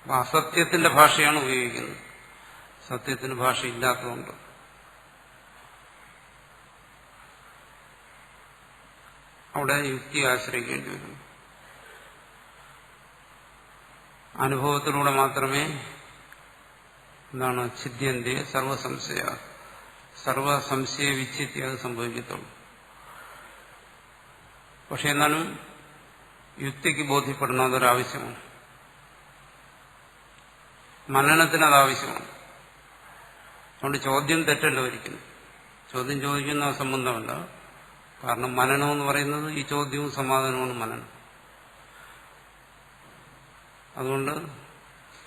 അപ്പൊ അസത്യത്തിന്റെ ഭാഷയാണ് ഉപയോഗിക്കുന്നത്. സത്യത്തിന് ഭാഷയില്ലാത്തതുകൊണ്ട് അവിടെ യുക്തി ആശ്രയിക്കേണ്ടി വരും. അനുഭവത്തിലൂടെ മാത്രമേ എന്താണ് ഛിദ്യന്തേ സർവസംശയ, സർവസംശയ വിച്ഛിത്തി അത് സംഭവിക്കത്തുള്ളൂ. പക്ഷെ എന്നാലും യുക്തിക്ക് ബോധ്യപ്പെടണം, അതൊരാവശ്യമാണ്. മനനത്തിന് അതാവശ്യമാണ്. അതുകൊണ്ട് ചോദ്യം തെറ്റല്ല ഒരിക്കലും. ചോദ്യം ചോദിക്കുന്ന സംബന്ധമല്ല. കാരണം മനനം എന്ന് പറയുന്നത് ഈ ചോദ്യവും സമാധാനവും മനനം. അതുകൊണ്ട്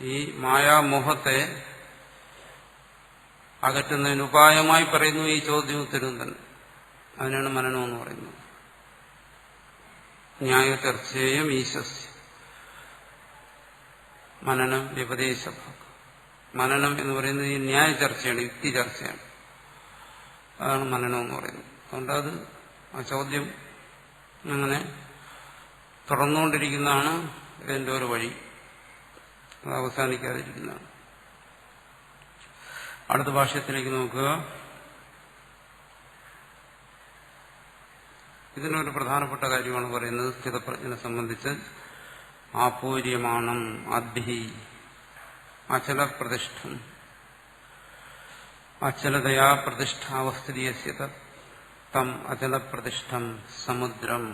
ഈ മായാമോഹത്തെ അകറ്റുന്നതിന് ഉപായമായി പറയുന്നു ഈ ചോദ്യവും ഉത്തരവും തന്നെ. അതിനാണ് മനനം എന്ന് പറയുന്നത്. ന്യായ ചർച്ചയും ഈശസ് മനനം വ്യപദേശ. മനനം എന്ന് പറയുന്നത് ഈ ന്യായ ചർച്ചയാണ്, യുക്തി ചർച്ചയാണ്. അതാണ് മനനം എന്ന് പറയുന്നത്. അതുകൊണ്ട് അത് ആ ചോദ്യം അങ്ങനെ തുടർന്നുകൊണ്ടിരിക്കുന്നതാണ് ഇതിന്റെ ഒരു വഴി. അത് അവസാനിക്കാതിരിക്കുന്നതാണ്. അടുത്ത ഭാഷ്യത്തിലേക്ക് നോക്കുക. ഇതിനൊരു പ്രധാനപ്പെട്ട കാര്യമാണ് പറയുന്നത് സ്ഥിതപ്രജ്ഞനെ സംബന്ധിച്ച്. ആപൂര്യമാണം അദ്ഭി അചലപ്രതിഷ്ഠം അചലതയാ പ്രതിഷ്ഠാവസ്ഥിതിയസ്യ തം അചലപ്രതിഷ്ഠം സമുദ്രം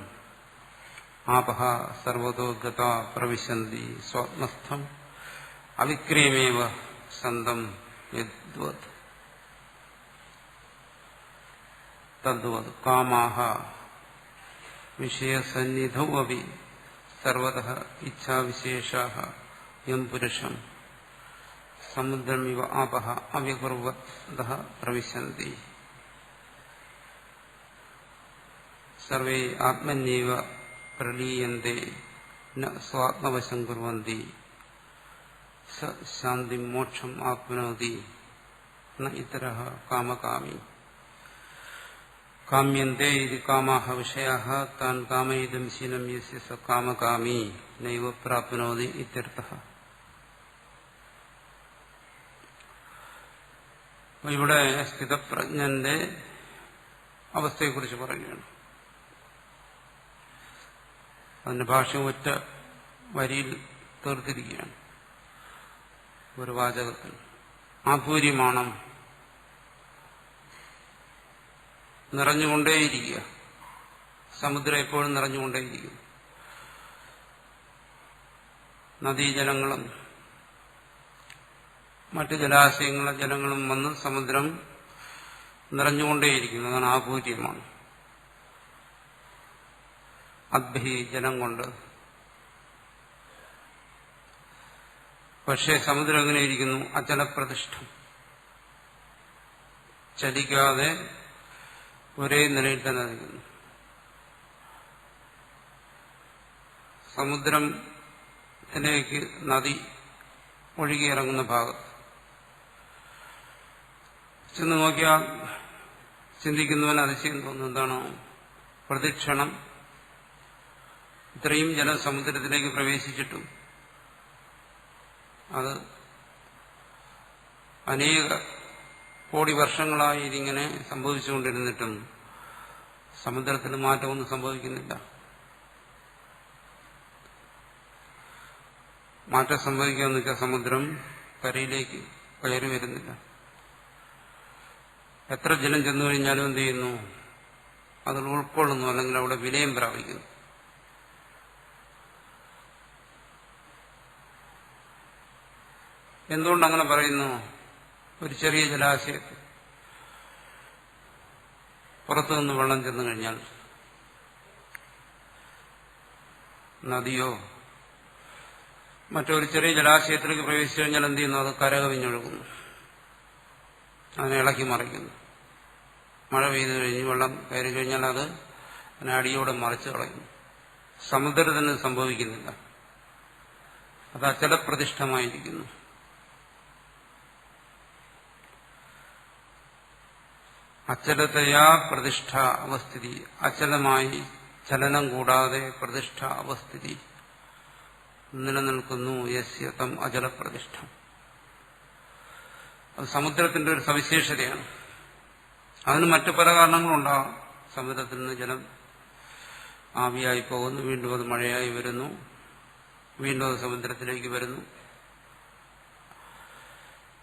ആപഹ സർവതോ ഗത പ്രവിശന്തി സ്വാത്മസ്ഥം അവിക്രിയമേവ സന്തം യദ്വത് തദ്വത് കാമാഹ വിഷയസന്നിധൗ അപി സർവതഃ ഇച്ഛാവിശേഷാഃ യം പുരുഷം സമുദ്രമിവ ആപഹ അവികുർവതഃ പ്രവിശന്തി സർവേ ആത്മന്യേവ പ്രലീയന്തെ ന സ്വാത്മവശം കുർവന്തി സ ശാന്തിം മോക്ഷം ആപ്നോതി ന ഇതരഃ കാമകാമി കാമ്യന്തേ ഇതി കാമാഃ വിഷയാഃ താൻ കാമയിതും ശീലം യസ്യ സ കാമകാമി നൈവ പ്രാപ്നോതി ഇത്യർത്ഥഃ. ഇവിടെ സ്ഥിതപ്രജ്ഞന്റെ അവസ്ഥയെക്കുറിച്ച് പറയുകയാണ്. അതിന്റെ ഭാഷ്യം ഒറ്റ വരിയിൽ തീർത്തിരിക്കുകയാണ്, ഒരു വാചകത്തിൽ. ആപൂര്യമാണം, നിറഞ്ഞുകൊണ്ടേയിരിക്കുക. സമുദ്രം എപ്പോഴും നിറഞ്ഞുകൊണ്ടേയിരിക്കും. നദീജലങ്ങളും മറ്റ് ജലാശയങ്ങളുടെ ജലങ്ങളും വന്ന് സമുദ്രം നിറഞ്ഞുകൊണ്ടേയിരിക്കുന്നു. അതാണ് ആപൂര്യമാണ്. അദ്ഭി ജലം കൊണ്ട്. പക്ഷേ സമുദ്രം എങ്ങനെയിരിക്കുന്നു? അചലപ്രതിഷ്ഠം, ചലിക്കാതെ ഒരേ നിലയിൽ തന്നെ നിൽക്കുന്നു. സമുദ്രത്തിലേക്ക് നദി ഒഴുകിയിറങ്ങുന്ന ഭാഗത്ത് ചെന്ന് നോക്കിയാൽ ചിന്തിക്കുന്നവന് അതിശയം തോന്നുന്നു. എന്താണോ പ്രതിക്ഷണം ഇത്രയും ജലം സമുദ്രത്തിലേക്ക് പ്രവേശിച്ചിട്ടും അത് അനേക കോടി വർഷങ്ങളായി ഇതിങ്ങനെ സംഭവിച്ചുകൊണ്ടിരുന്നിട്ടും സമുദ്രത്തിന് മാറ്റമൊന്നും സംഭവിക്കുന്നില്ല. മാറ്റം സംഭവിക്കാന്ന് വെച്ചാൽ സമുദ്രം കരയിലേക്ക് കയറി വരുന്നില്ല. എത്ര ജലം ചെന്നു കഴിഞ്ഞാലും എന്ത് ചെയ്യുന്നു? അത് ഉൾക്കൊള്ളുന്നു, അല്ലെങ്കിൽ അവിടെ വിലയം പ്രാപിക്കുന്നു. എന്തുകൊണ്ടങ്ങനെ പറയുന്നു? ഒരു ചെറിയ ജലാശയത്തിൽ പുറത്തുനിന്ന് വെള്ളം ചെന്നു കഴിഞ്ഞാൽ, നദിയോ മറ്റൊരു ചെറിയ ജലാശയത്തിലേക്ക് പ്രവേശിച്ചു കഴിഞ്ഞാൽ എന്ത് ചെയ്യുന്നു? അത് കരകവിഞ്ഞൊഴുകുന്നു, അതിനെ ഇളക്കി മറിക്കുന്നു. മഴ പെയ്തു കഴിഞ്ഞ് വെള്ളം കയറി കഴിഞ്ഞാൽ അത് അതിനെ അടിയോടെ മറിച്ച് കളയുന്നു. സമുദ്രത്തിന് സംഭവിക്കുന്നില്ല. അത് അചലപ്രതിഷ്ഠമായിരിക്കുന്നു. അചലതയാ പ്രതിഷ്ഠ അവസ്ഥിതി, അചലമായി ചലനം കൂടാതെ പ്രതിഷ്ഠ അവസ്ഥിതി നിലനിൽക്കുന്നു. യസ്യ തം അചലപ്രതിഷ്ഠ. അത് സമുദ്രത്തിന്റെ ഒരു സവിശേഷതയാണ്. അതിന് മറ്റു പല കാരണങ്ങളുണ്ടാകാം. സമുദ്രത്തിൽ നിന്ന് ജലം ആവിയായി പോകുന്നു, വീണ്ടും അത് മഴയായി വരുന്നു, വീണ്ടും അത് സമുദ്രത്തിലേക്ക് വരുന്നു.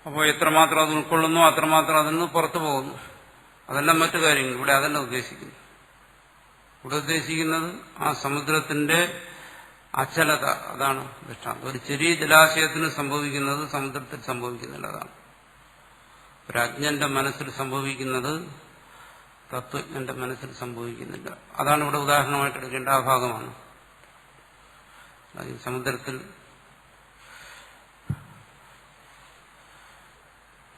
അപ്പോൾ എത്രമാത്രം അത് ഉൾക്കൊള്ളുന്നു അത്രമാത്രം അതിൽ നിന്ന് പുറത്തു പോകുന്നു. അതെല്ലാം മറ്റു കാര്യങ്ങൾ. ഇവിടെ അതല്ല ഉദ്ദേശിക്കുന്നു. ഇവിടെ ഉദ്ദേശിക്കുന്നത് ആ സമുദ്രത്തിന്റെ അചലത. അതാണ് ദൃഷ്ടാന്തം. ഒരു ചെറിയ ജലാശയത്തിന് സംഭവിക്കുന്നത് സമുദ്രത്തിൽ സംഭവിക്കുന്നില്ല. അതാണ് ഒരു അജ്ഞന്റെ മനസ്സിൽ സംഭവിക്കുന്നത് തത്വജ്ഞന്റെ മനസ്സിൽ സംഭവിക്കുന്നില്ല. അതാണ് ഇവിടെ ഉദാഹരണമായിട്ട് എടുക്കേണ്ട ആ ഭാഗമാണ്. സമുദ്രത്തിൽ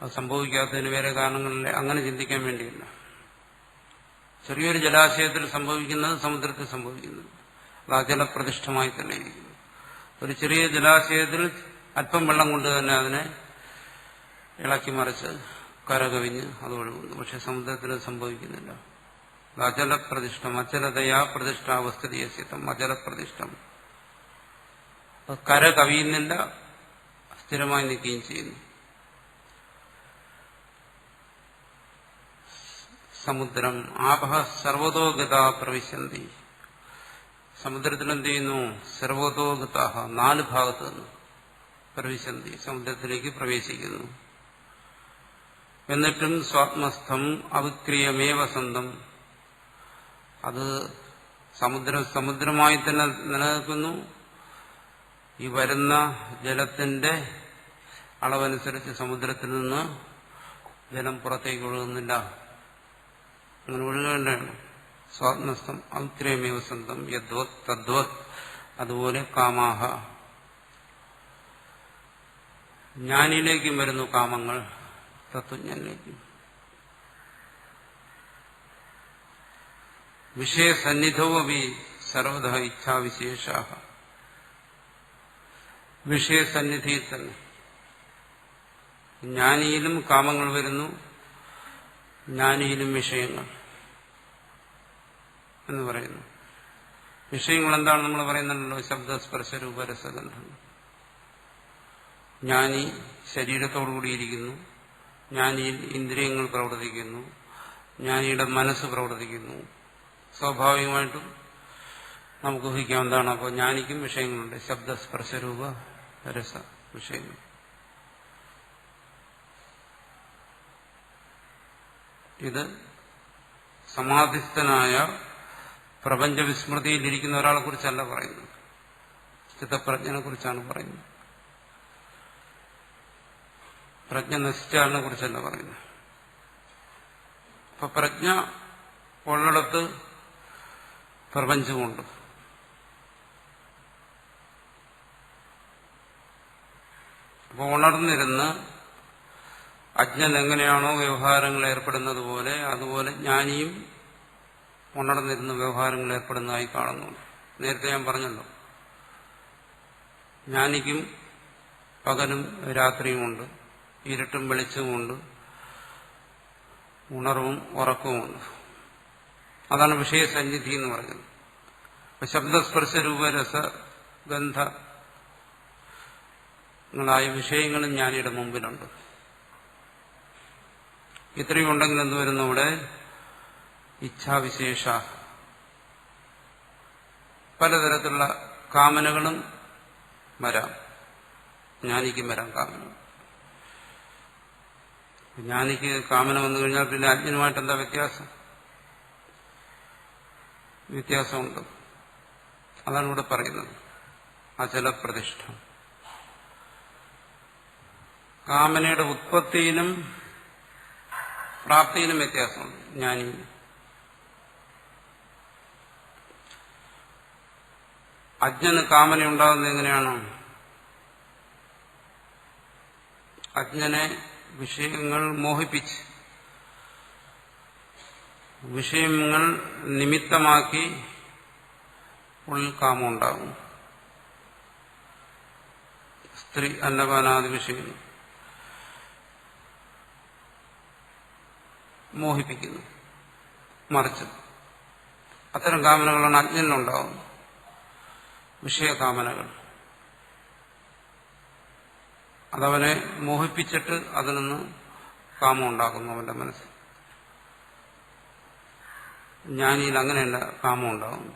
അത് സംഭവിക്കാത്തതിന് വേറെ കാരണങ്ങളില്ല. അങ്ങനെ ചിന്തിക്കാൻ വേണ്ടിയില്ല. ചെറിയൊരു ജലാശയത്തിൽ സംഭവിക്കുന്നത് സമുദ്രത്തിൽ സംഭവിക്കുന്നത് അത് അജലപ്രതിഷ്ഠമായി തന്നെ ഇരിക്കുന്നു. ഒരു ചെറിയ ജലാശയത്തിൽ അല്പം വെള്ളം കൊണ്ട് തന്നെ അതിനെ ഇളക്കി മറിച്ച് കരകവിഞ്ഞ് അത് ഒഴുകുന്നു. പക്ഷെ സമുദ്രത്തിൽ സംഭവിക്കുന്നില്ല. അജലപ്രതിഷ്ഠം അചലതയാ പ്രതിഷ്ഠാവസ്ഥിതം അജലപ്രതിഷ്ഠം. കര കവിയുന്നില്ല, സ്ഥിരമായി നിൽക്കുകയും ചെയ്യുന്നു. സമുദ്രം ആപഹ സർവതോഗത പ്രവിശന്തി. സമുദ്രത്തിൽ എന്ത് ചെയ്യുന്നു? സർവതോഗത 4 ഭാഗത്തു നിന്ന് പ്രവിശന്തി സമുദ്രത്തിലേക്ക് പ്രവേശിക്കുന്നു. എന്നിട്ടും സ്വാത്മസ്ഥം അവിക്രിയമേവ സന്തം. അത് സമുദ്രമായി തന്നെ നിലനിൽക്കുന്നു. ഈ വരുന്ന ജലത്തിന്റെ അളവനുസരിച്ച് സമുദ്രത്തിൽ നിന്ന് ജലം പുറത്തേക്ക് ഒഴുകുന്നില്ല. അങ്ങനെ ഒഴുകേണ്ടതാണ്. സ്വാത്മസ്ഥം അവിക്രിയമേവ സന്തം യദ്വത് തദ്വത്. അതുപോലെ കാമാഹ, ജ്ഞാനിയിലേക്കും വരുന്നു കാമങ്ങൾ, തത്വജ്ഞാനിലേക്കും. വിഷയസന്നിധോപി സർവത ഇച്ഛാവിശേഷ. വിഷയസന്നിധിയിൽ തന്നെ ജ്ഞാനിയിലും കാമങ്ങൾ വരുന്നു, ജ്ഞാനിയിലും വിഷയങ്ങൾ എന്ന് പറയുന്നു. വിഷയങ്ങൾ എന്താണ് നമ്മൾ പറയുന്നുണ്ടല്ലോ? ശബ്ദസ്പർശ രൂപരസഗന്ധം. ജ്ഞാനി ശരീരത്തോടുകൂടിയിരിക്കുന്നു, ജ്ഞാനിയിൽ ഇന്ദ്രിയങ്ങൾ പ്രവർത്തിക്കുന്നു, ജ്ഞാനിയുടെ മനസ്സ് പ്രവർത്തിക്കുന്നു. സ്വാഭാവികമായിട്ടും നമുക്ക് ഊഹിക്കാം എന്താണ്. അപ്പോൾ ജ്ഞാനിക്കും വിഷയങ്ങളുണ്ട്. ശബ്ദസ്പർശരൂപ രസ വിഷയങ്ങൾ. ഇത് സമാധിസ്ഥനായ പ്രപഞ്ചവിസ്മൃതിയിലിരിക്കുന്ന ഒരാളെ കുറിച്ചല്ല പറയുന്നത്, സ്ഥിതപ്രജ്ഞനെ കുറിച്ചാണ് പറയുന്നത്. പ്രജ്ഞ നശിച്ചാലിനെ കുറിച്ചല്ല പറയുന്നത്. അപ്പൊ പ്രജ്ഞ ഉള്ളിടത്ത് പ്രപഞ്ചമുണ്ട്. അപ്പോൾ ഉണർന്നിരുന്ന് അജ്ഞൻ എങ്ങനെയാണോ വ്യവഹാരങ്ങൾ ഏർപ്പെടുന്നത് പോലെ അതുപോലെ ജ്ഞാനിയും ഉണർന്നിരുന്ന് വ്യവഹാരങ്ങൾ ഏർപ്പെടുന്നതായി കാണുന്നുണ്ട്. നേരത്തെ ഞാൻ പറഞ്ഞല്ലോ, ജ്ഞാനിക്കും പകലും രാത്രിയുമുണ്ട്, ഇരുട്ടും വെളിച്ചവുമുണ്ട്, ഉണർവും ഉറക്കവുമുണ്ട്. അതാണ് വിഷയസന്നിധി എന്ന് പറയുന്നത്. അപ്പൊ ശബ്ദസ്പർശ രൂപരസഗന്ധങ്ങളായ വിഷയങ്ങളും ജ്ഞാനിയുടെ മുമ്പിലുണ്ട്. ഇത്രയും ഉണ്ടെങ്കിൽ എന്ത് വരുന്നു? ഇവിടെ ഇച്ഛാവിശേഷ, പലതരത്തിലുള്ള കാമനകളും വരാം. ജ്ഞാനിക്കും വരാം കാമന. ജ്ഞാനിക്ക് കാമന വന്നു കഴിഞ്ഞാൽ പിന്നെ അജ്ഞനുമായിട്ട് എന്താ വ്യത്യാസം? വ്യത്യാസമുണ്ട്. അതാണ് ഇവിടെ പറയുന്നത്. അചലപ്രതിഷ്ഠ. കാമനയുടെ ഉത്പത്തിയിലും പ്രാപ്തിയിലും വ്യത്യാസമുണ്ട്. ജ്ഞാനി അജ്ഞന് കാമന ഉണ്ടാകുന്നത് എങ്ങനെയാണ്? അജ്ഞനെ വിഷയങ്ങൾ മോഹിപ്പിച്ച് വിഷയങ്ങൾ നിമിത്തമാക്കി ഉള്ളിൽ കാമം ഉണ്ടാകും. സ്ത്രീ, അന്നപാനാദി വിഷയങ്ങൾ മോഹിപ്പിക്കുന്നു. മറിച്ച് അത്തരം കാമനകളാണ് അജ്ഞനിലുണ്ടാകുന്നത്, വിഷയകാമനകൾ. അതവനെ മോഹിപ്പിച്ചിട്ട് അതിൽ നിന്ന് കാമം ഉണ്ടാക്കുന്നു അവന്റെ മനസ്സിൽ. ജ്ഞാനിയിൽ അങ്ങനെയല്ല, കാമം ഉണ്ടാകുന്നു,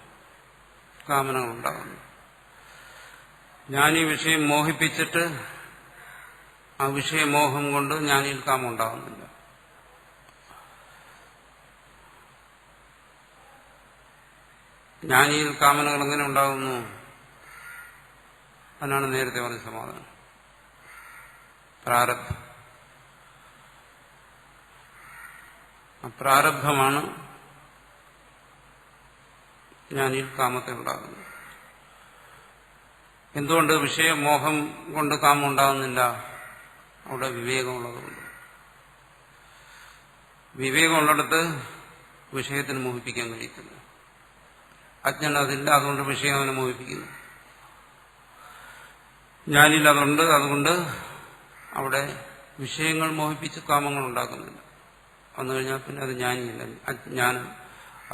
കാമനകൾ ഉണ്ടാകുന്നു. ജ്ഞാനി വിഷയം മോഹിപ്പിച്ചിട്ട് ആ വിഷയമോഹം കൊണ്ട് ജ്ഞാനിയിൽ കാമം ഉണ്ടാകുന്നില്ല. ജ്ഞാനിയിൽ കാമനകൾ എങ്ങനെ ഉണ്ടാകുന്നു? അതിനാണ് നേരത്തെ പറഞ്ഞ സമാധാനം. പ്രാരബ്ധം. പ്രാരബ്ധമാണ് ജ്ഞാനിയിൽ കാമത്തെ ഉണ്ടാകുന്നത്. എന്തുകൊണ്ട് വിഷയമോഹം കൊണ്ട് കാമം ഉണ്ടാകുന്നില്ല? അവിടെ വിവേകമുള്ളതുകൊണ്ട്. വിവേകമുള്ളിടത്ത് വിഷയത്തിന് മോഹിപ്പിക്കാൻ കഴിയത്തില്ല. അജ്ഞൻ അതില്ല, അതുകൊണ്ട് വിഷയം അവനെ മോഹിപ്പിക്കുന്നു. ജ്ഞാനിയിൽ അതുണ്ട്, അതുകൊണ്ട് അവിടെ വിഷയങ്ങൾ മോഹിപ്പിച്ച് കാമങ്ങൾ ഉണ്ടാക്കുന്നില്ല. വന്നു കഴിഞ്ഞാൽ പിന്നെ അത് ജ്ഞാനിയില്ല. അജ്ഞാനം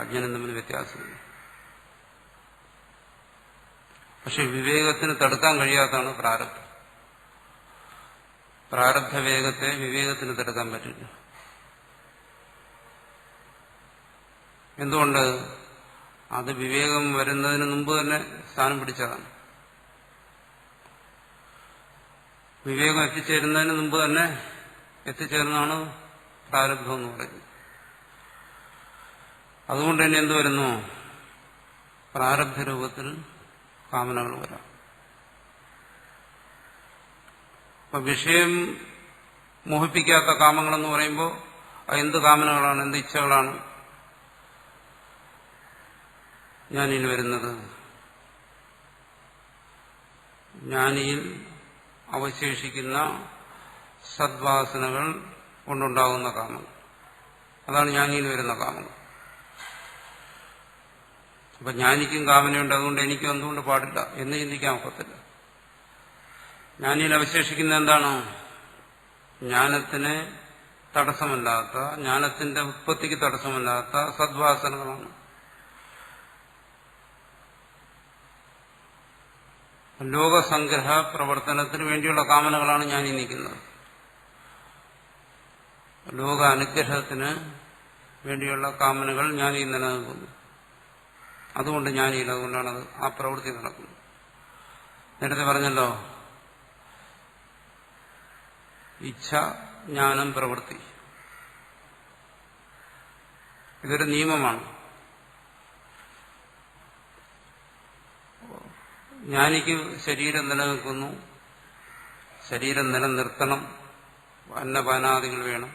അജ്ഞനും തമ്മിൽ വ്യത്യാസമില്ല. പക്ഷെ വിവേകത്തിന് തടുക്കാൻ കഴിയാത്തതാണ് പ്രാരബ്ധം. പ്രാരബ്ധ വേഗത്തെ വിവേകത്തിന് തടുക്കാൻ പറ്റില്ല. എന്തുകൊണ്ട്? അത് വിവേകം വരുന്നതിന് മുമ്പ് തന്നെ സ്ഥാനം പിടിച്ചതാണ്. വിവേകം എത്തിച്ചേരുന്നതിന് മുമ്പ് തന്നെ എത്തിച്ചേർന്നതാണ് പ്രാരബ്ധം എന്ന് പറയുന്നത്. അതുകൊണ്ട് തന്നെ എന്ത് വരുന്നു? പ്രാരബ്ധ രൂപത്തിൽ കാമനകൾ വരാം. അപ്പൊ വിഷയം മോഹിപ്പിക്കാത്ത കാമങ്ങളെന്ന് പറയുമ്പോൾ എന്ത് കാമനകളാണ്, എന്ത് ഇച്ഛകളാണ് ജ്ഞാനിയിൽ വരുന്നത്? ജ്ഞാനിയിൽ അവശേഷിക്കുന്ന സദ്വാസനകൾ കൊണ്ടുണ്ടാകുന്ന കാമങ്ങൾ, അതാണ് ജ്ഞാനിയിൽ വരുന്ന കാമങ്ങൾ. അപ്പൊ ജ്ഞാനിക്കും കാമനയുണ്ട്, അതുകൊണ്ട് എനിക്കും എന്തുകൊണ്ട് പാടില്ല എന്ന് ചിന്തിക്കാൻ ഒക്കത്തില്ല. ജ്ഞാനിയിൽ അവശേഷിക്കുന്ന എന്താണ്? ജ്ഞാനത്തിന് തടസ്സമല്ലാത്ത, ജ്ഞാനത്തിന്റെ ഉത്പത്തിക്ക് തടസ്സമല്ലാത്ത സദ്വാസനകളാണ്. ലോകസംഗ്രഹ പ്രവർത്തനത്തിന് വേണ്ടിയുള്ള കാമനകളാണ് ജ്ഞാനി നിൽക്കുന്നത്. ലോക അനുഗ്രഹത്തിന് വേണ്ടിയുള്ള കാമനകൾ ജ്ഞാനിയിൽ നിലനിൽക്കുന്നു. അതുകൊണ്ട് ജ്ഞാനിയിൽ, അതുകൊണ്ടാണത് ആ പ്രവൃത്തി നടക്കുന്നത്. നേരത്തെ പറഞ്ഞല്ലോ, ഇച്ഛ, ജ്ഞാനം, പ്രവൃത്തി, ഇതൊരു നിയമമാണ്. ജ്ഞാനിക്ക് ശരീരം നിലനിൽക്കുന്നു, ശരീരം നിലനിർത്തണം, അന്നപാനാദികൾ വേണം,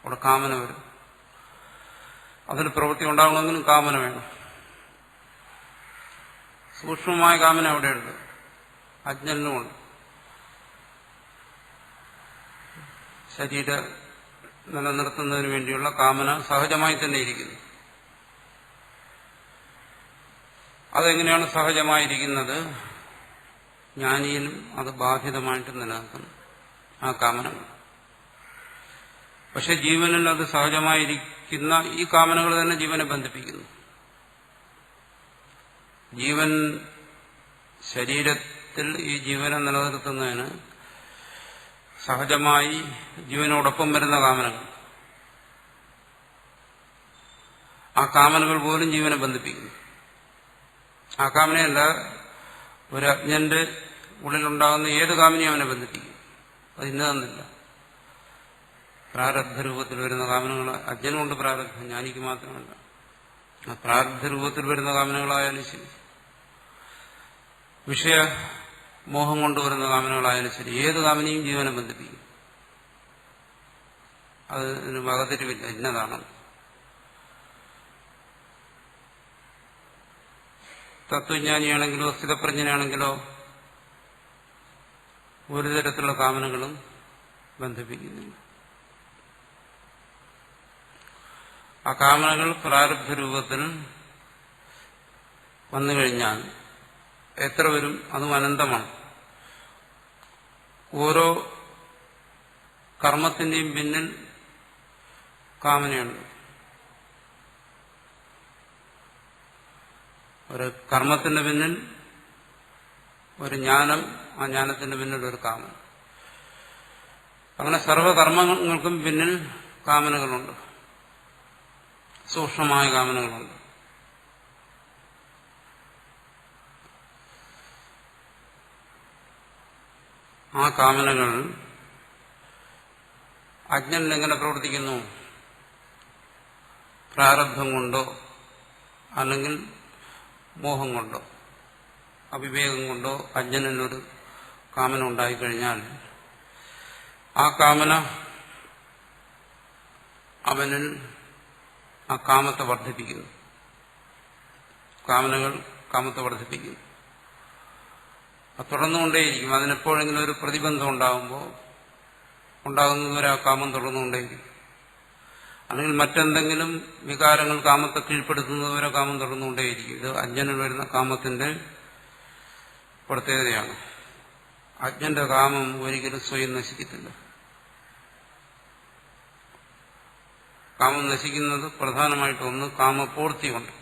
അവിടെ കാമന വരും. അതിന് പ്രവൃത്തി ഉണ്ടാകണമെങ്കിലും കാമന വേണം. സൂക്ഷ്മമായ കാമന അവിടെയുണ്ട്, അജ്ഞനുമുണ്ട്. ശരീരം നിലനിർത്തുന്നതിന് വേണ്ടിയുള്ള കാമന സഹജമായി തന്നെ ഇരിക്കുന്നു. അതെങ്ങനെയാണ് സഹജമായിരിക്കുന്നത്? ജ്ഞാനിയിലും അത് ബാധിതമായിട്ട് നിലനിൽക്കുന്നു, ആ കാമനകൾ. പക്ഷെ ജീവനിൽ അത് സഹജമായിരിക്കുന്ന ഈ കാമനകൾ തന്നെ ജീവനെ ബന്ധിപ്പിക്കുന്നു. ജീവൻ ശരീരത്തിൽ ഈ ജീവനെ നിലനിർത്തുന്നതിന് സഹജമായി ജീവനോടൊപ്പം വരുന്ന കാമനകൾ, ആ കാമനകൾ പോലും ജീവനെ ബന്ധിപ്പിക്കുന്നു. ആ കാമനയല്ല, ഒരു അജ്ഞന്റെ ഉള്ളിലുണ്ടാകുന്ന ഏത് കാമനയും അവനെ ബന്ധിപ്പിക്കും. അത് ഇന്നതെന്നില്ല. പ്രാരബ്ധ രൂപത്തിൽ വരുന്ന കാമനകൾ, അജ്ഞനുമുണ്ട് പ്രാരബ്ധം, ജ്ഞാനിക്ക് മാത്രമല്ല. ആ പ്രാരബ്ധ രൂപത്തിൽ വരുന്ന കാമനകളായാലും ശരി, വിഷയമോഹം കൊണ്ടുവരുന്ന കാമനകളായാലും ശരി, ഏത് കാമനയും ജീവനെ ബന്ധിപ്പിക്കും. അതിന് വകതിരിവില്ല, ഇന്നതാണ്. തത്വജ്ഞാനിയാണെങ്കിലോ സ്ഥിതപ്രജ്ഞനാണെങ്കിലോ ഒരു തരത്തിലുള്ള കാമനകളും ബന്ധിപ്പിക്കുന്നില്ല. ആ കാമനകൾ പ്രാരബ്ധ രൂപത്തിൽ വന്നു കഴിഞ്ഞാൽ എത്ര വരും? അതും അനന്തമാണ്. ഓരോ കർമ്മത്തിന്റെയും പിന്നിൽ കാമനയുണ്ട്. ഒരു കർമ്മത്തിന്റെ പിന്നിൽ ഒരു ജ്ഞാനം, ആ ജ്ഞാനത്തിന്റെ പിന്നിൽ ഒരു കാമന. അങ്ങനെ സർവകർമ്മങ്ങൾക്കും പിന്നിൽ കാമനകളുണ്ട്, സൂക്ഷ്മമായ കാമനകളുണ്ട്. ആ കാമനകൾ അജ്ഞൻ എങ്ങനെ പ്രവർത്തിക്കുന്നു? പ്രാരബ്ധം കൊണ്ടോ അല്ലെങ്കിൽ മോഹം കൊണ്ടോ അവിവേകം കൊണ്ടോ അജ്ഞനൊരു കാമന ഉണ്ടായിക്കഴിഞ്ഞാൽ ആ കാമന അവനിൽ ആ കാമത്തെ വർദ്ധിപ്പിക്കുന്നു. കാമനകൾ കാമത്തെ വർദ്ധിപ്പിക്കുന്നു. അത് തുടർന്നുകൊണ്ടേയിരിക്കും. അതിനെപ്പോഴെങ്കിലും ഒരു പ്രതിബന്ധം ഉണ്ടാകുമ്പോൾ ഉണ്ടാകുന്നതുവരെ ആ കാമം തുടർന്നുകൊണ്ടേയിരിക്കും. അല്ലെങ്കിൽ മറ്റെന്തെങ്കിലും വികാരങ്ങൾ കാമത്തെ കീഴ്പ്പെടുത്തുന്നതുവരെ കാമം തുടർന്നുകൊണ്ടേയിരിക്കും. ഇത് അജ്ഞനിൽ വരുന്ന കാമത്തിന്റെ പ്രത്യേകതയാണ്. അജ്ഞന്റെ കാമം ഒരിക്കലും സ്വയം നശിക്കത്തില്ല. കാമം നശിക്കുന്നത് പ്രധാനമായിട്ട് ഒന്ന് കാമപൂർത്തിയുണ്ട്.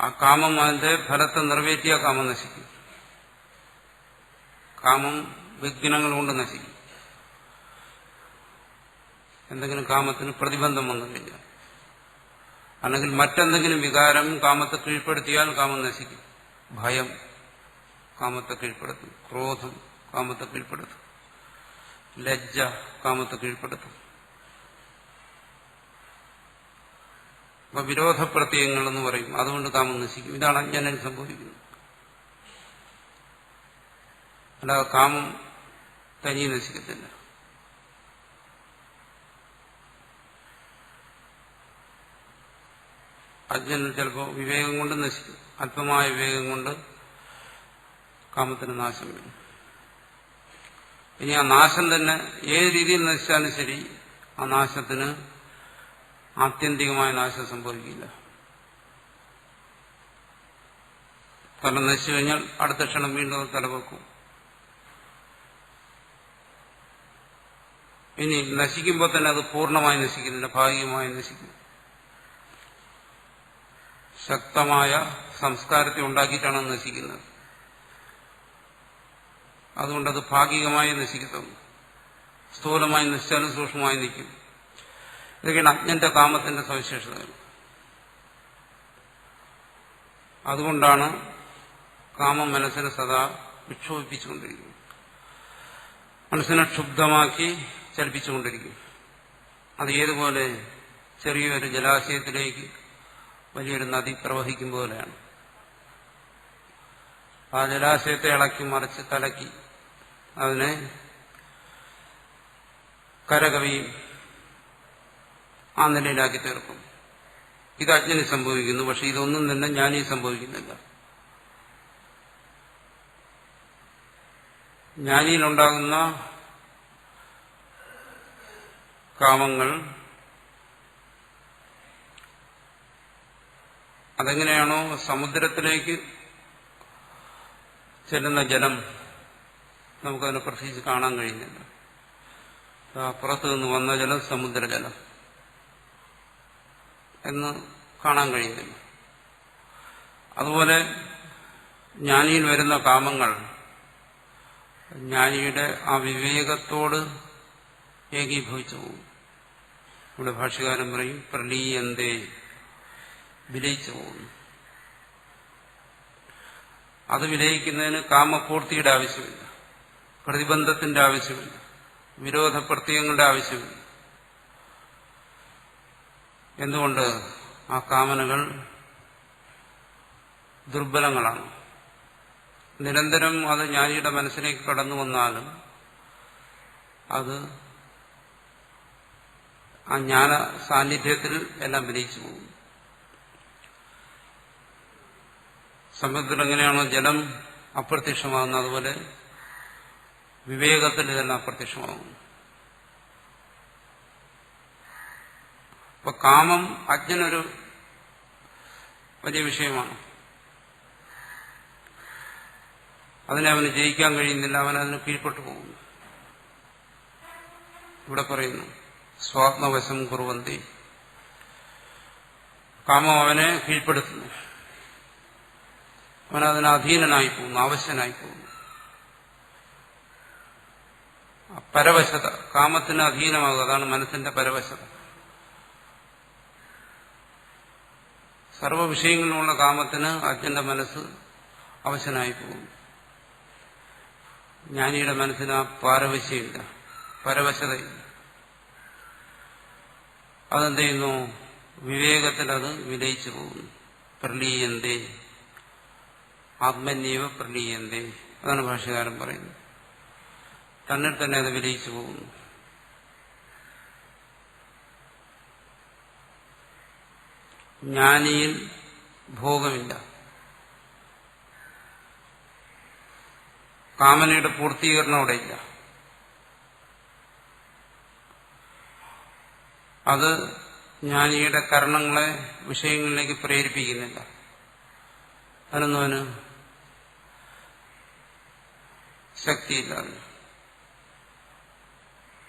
ആ കാമം അതിന്റെ ഫലത്തെ നിറവേറ്റിയ കാമം നശിക്കും. കാമം വിഘ്നങ്ങൾ കൊണ്ട് നശിക്കും. എന്തെങ്കിലും കാമത്തിന് പ്രതിബന്ധം വന്നു കഴിഞ്ഞാൽ, അല്ലെങ്കിൽ മറ്റെന്തെങ്കിലും വികാരം കാമത്തെ കീഴ്പ്പെടുത്തിയാൽ കാമം നശിക്കും. ഭയം കാമത്തെ കീഴ്പ്പെടുത്തും, ക്രോധം കാമത്തെ കീഴ്പ്പെടുത്തും, ലജ്ജ കാമത്തെ കീഴ്പ്പെടുത്തും. അപ്പൊ വിരോധപ്രത്യയങ്ങൾ എന്ന് പറയും. അതുകൊണ്ട് കാമം നശിക്കും. ഇതാണ് അജ്ഞനിൽ സംഭവിക്കുന്നത്. അല്ലാതെ കാമം തനിയെ നശിക്കത്തില്ല. അജ്ഞനിൽ ചിലപ്പോൾ വിവേകം കൊണ്ട് നശിക്കും. അല്പമായ വിവേകം കൊണ്ട് കാമത്തിന് നാശം വരും. ഇനി ആ നാശം തന്നെ ഏത് രീതിയിൽ നശിച്ചാലും ശരി, ആ നാശത്തിന് ആത്യന്തികമായ നാശം സംഭവിക്കില്ല. കാരണം നശിച്ചു കഴിഞ്ഞാൽ അടുത്ത ക്ഷണം വീണ്ടും തലവെക്കും. ഇനി നശിക്കുമ്പോൾ തന്നെ അത് പൂർണ്ണമായി നശിക്കുന്നില്ല, ഭാഗികമായി നശിക്കും. ശക്തമായ സംസ്കാരത്തെ ഉണ്ടാക്കിയിട്ടാണ് നശിക്കുന്നത്. അതുകൊണ്ടത് ഭാഗികമായി നശിക്കത്തുള്ളൂ. സ്ഥൂലമായി നശിച്ചാലും സൂക്ഷ്മമായി നിൽക്കും. ഇതൊക്കെയാണ് അജ്ഞന്റെ കാമത്തിന്റെ സവിശേഷതകൾ. അതുകൊണ്ടാണ് കാമം മനസ്സിനെ സദാ വിക്ഷോഭിപ്പിച്ചുകൊണ്ടിരിക്കുന്നത്. മനസ്സിനെ ക്ഷുബ്ധമാക്കി ചലിപ്പിച്ചുകൊണ്ടിരിക്കും. അത് ഏതുപോലെ ചെറിയൊരു ജലാശയത്തിലേക്ക് വലിയൊരു നദി പ്രവഹിക്കും പോലെയാണ്. ആ ജലാശയത്തെ ഇളക്കി മറിച്ച് കലക്കി അതിനെ കരകവിയും ആ നിലയിലാക്കി തീർക്കും. ഇത് അജ്ഞന് സംഭവിക്കുന്നു. പക്ഷെ ഇതൊന്നും തന്നെ ജ്ഞാനി സംഭവിക്കുന്നില്ല. ജ്ഞാനിയിലുണ്ടാകുന്ന കാമങ്ങൾ അതെങ്ങനെയാണോ സമുദ്രത്തിലേക്ക് ചെല്ലുന്ന ജലം നമുക്കതിനെ പ്രത്യേകിച്ച് കാണാൻ കഴിയുന്നില്ല. പുറത്തു നിന്ന് വന്ന ജലം സമുദ്രജലം എന്ന് കാണാൻ കഴിയുന്നില്ല. അതുപോലെ ജ്ഞാനിയിൽ വരുന്ന കാമങ്ങൾ ജ്ഞാനിയുടെ ആ വിവേകത്തോട് ഏകീഭവിച്ചു പോകും. ഇവിടെ ഭാഷ്യകാരൻ പറയും പ്രലീയന്തേ, വിലയിച്ചു പോകുന്നു. അത് വിലയിക്കുന്നതിന് കാമപൂർത്തിയുടെ ആവശ്യമില്ല, പ്രതിബന്ധത്തിന്റെ ആവശ്യമില്ല, വിരോധപ്രത്യയങ്ങളുടെ ആവശ്യമില്ല. എന്തുകൊണ്ട്? ആ കാമനകൾ ദുർബലങ്ങളാണ്. നിരന്തരം അത് ജ്ഞാനിയുടെ മനസ്സിലേക്ക് കടന്നു വന്നാലും അത് ആ ജ്ഞാന സാന്നിധ്യത്തിൽ എല്ലാം വിലയിച്ചു പോകും. സമുദ്രത്തിൽ എങ്ങനെയാണോ ജലം അപ്രത്യക്ഷമാകുന്നത്, അതുപോലെ വിവേകത്തിൽ ഇതെല്ലാം അപ്രത്യക്ഷമാകുന്നു. അപ്പൊ കാമം അജ്ഞനൊരു വലിയ വിഷയമാണ്. അതിനെ അവന് ജയിക്കാൻ കഴിയുന്നില്ല, അവനതിന് കീഴ്പ്പെട്ടു പോകുന്നു. ഇവിടെ പറയുന്നു സ്വാത്മവശം കുറുവന്തി, കാമം അവനെ കീഴ്പ്പെടുത്തുന്നു. അവനതിന് അധീനനായി പോകുന്നു, ആവശ്യനായി പോകുന്നു. പരവശത, കാമത്തിന് അധീനമാകുക, അതാണ് മനസ്സിന്റെ പരവശത. സർവ്വ വിഷയങ്ങളിലുള്ള കാമത്തിന് അജ്ഞന്റെ മനസ്സ് അവശനായി പോകുന്നു. ജ്ഞാനിയുടെ മനസ്സിന് ആ പാരവശ്യമില്ല, പരവശതയില്ല. അതെന്ത് ചെയ്യുന്നു? വിവേകത്തിൽ അത് വിലയിച്ചു പോകുന്നു. പ്രലീയന്തേ, ആത്മന്യവ പ്രലീയന്തേ, അതാണ് ഭാഷ്യകാരൻ പറയുന്നത്. തന്നിൽ തന്നെ അത് വിലയിച്ചു പോകുന്നു. ജ്ഞാനിയിൽ ഭോഗമില്ല, കാമനയുടെ പൂർത്തീകരണം അവിടെയില്ല. അത് ജ്ഞാനിയുടെ കർണങ്ങളെ വിഷയങ്ങളിലേക്ക് പ്രേരിപ്പിക്കുന്നില്ല. അതിനൊന്നും അവന് ശക്തിയില്ല.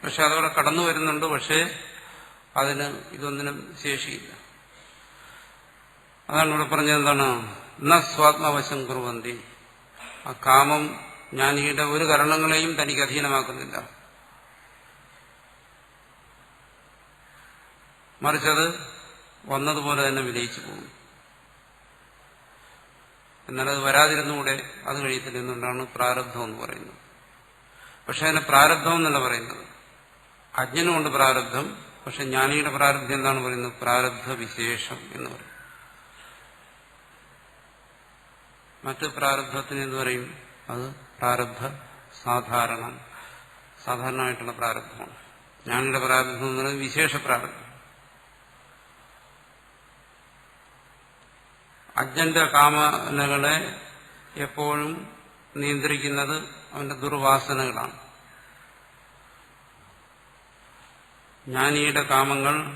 പക്ഷെ അതവിടെ കടന്നു വരുന്നുണ്ട്. പക്ഷേ അതിന് ഇതൊന്നിനും ശേഷിയില്ല. അതാണ് ഇവിടെ പറഞ്ഞത്. എന്താണ്? ന സ്വാത്മവശം കുറുവന്തി. ആ കാമം ജ്ഞാനിയുടെ ഒരു കരണങ്ങളെയും തനിക്ക് അധീനമാക്കുന്നില്ല. മറിച്ചത് വന്നതുപോലെ തന്നെ വിലയിച്ചു പോകും. എന്നാൽ അത് വരാതിരുന്നുകൂടെ അത് കഴിയത്തില്ല എന്നുകൊണ്ടാണ് പ്രാരബ്ധം എന്ന് പറയുന്നത്. പക്ഷെ അതിനെ പ്രാരബ്ധം എന്നല്ല പറയുന്നത്. അജ്ഞനുമുണ്ട് പ്രാരബ്ധം. പക്ഷെ ജ്ഞാനിയുടെ പ്രാരബ്ധം എന്താണ് പറയുന്നത്? പ്രാരബ്ധ വിശേഷം എന്ന് പറയും. മറ്റ് പ്രാരബ്ധത്തിന് എന്ന് പറയും അത് പ്രാരബ്ധ സാധാരണം, സാധാരണമായിട്ടുള്ള പ്രാരബ്ധമാണ്. ജ്ഞാനിയുടെ പ്രാരബ്ധം എന്ന് പറയുന്നത് വിശേഷ പ്രാരബ്ധം. അജ്ഞന്റെ കാമനകളെ എപ്പോഴും നിയന്ത്രിക്കുന്നത് അവന്റെ ദുർവാസനകളാണ്. ജ്ഞാനിയുടെ കാമങ്ങൾ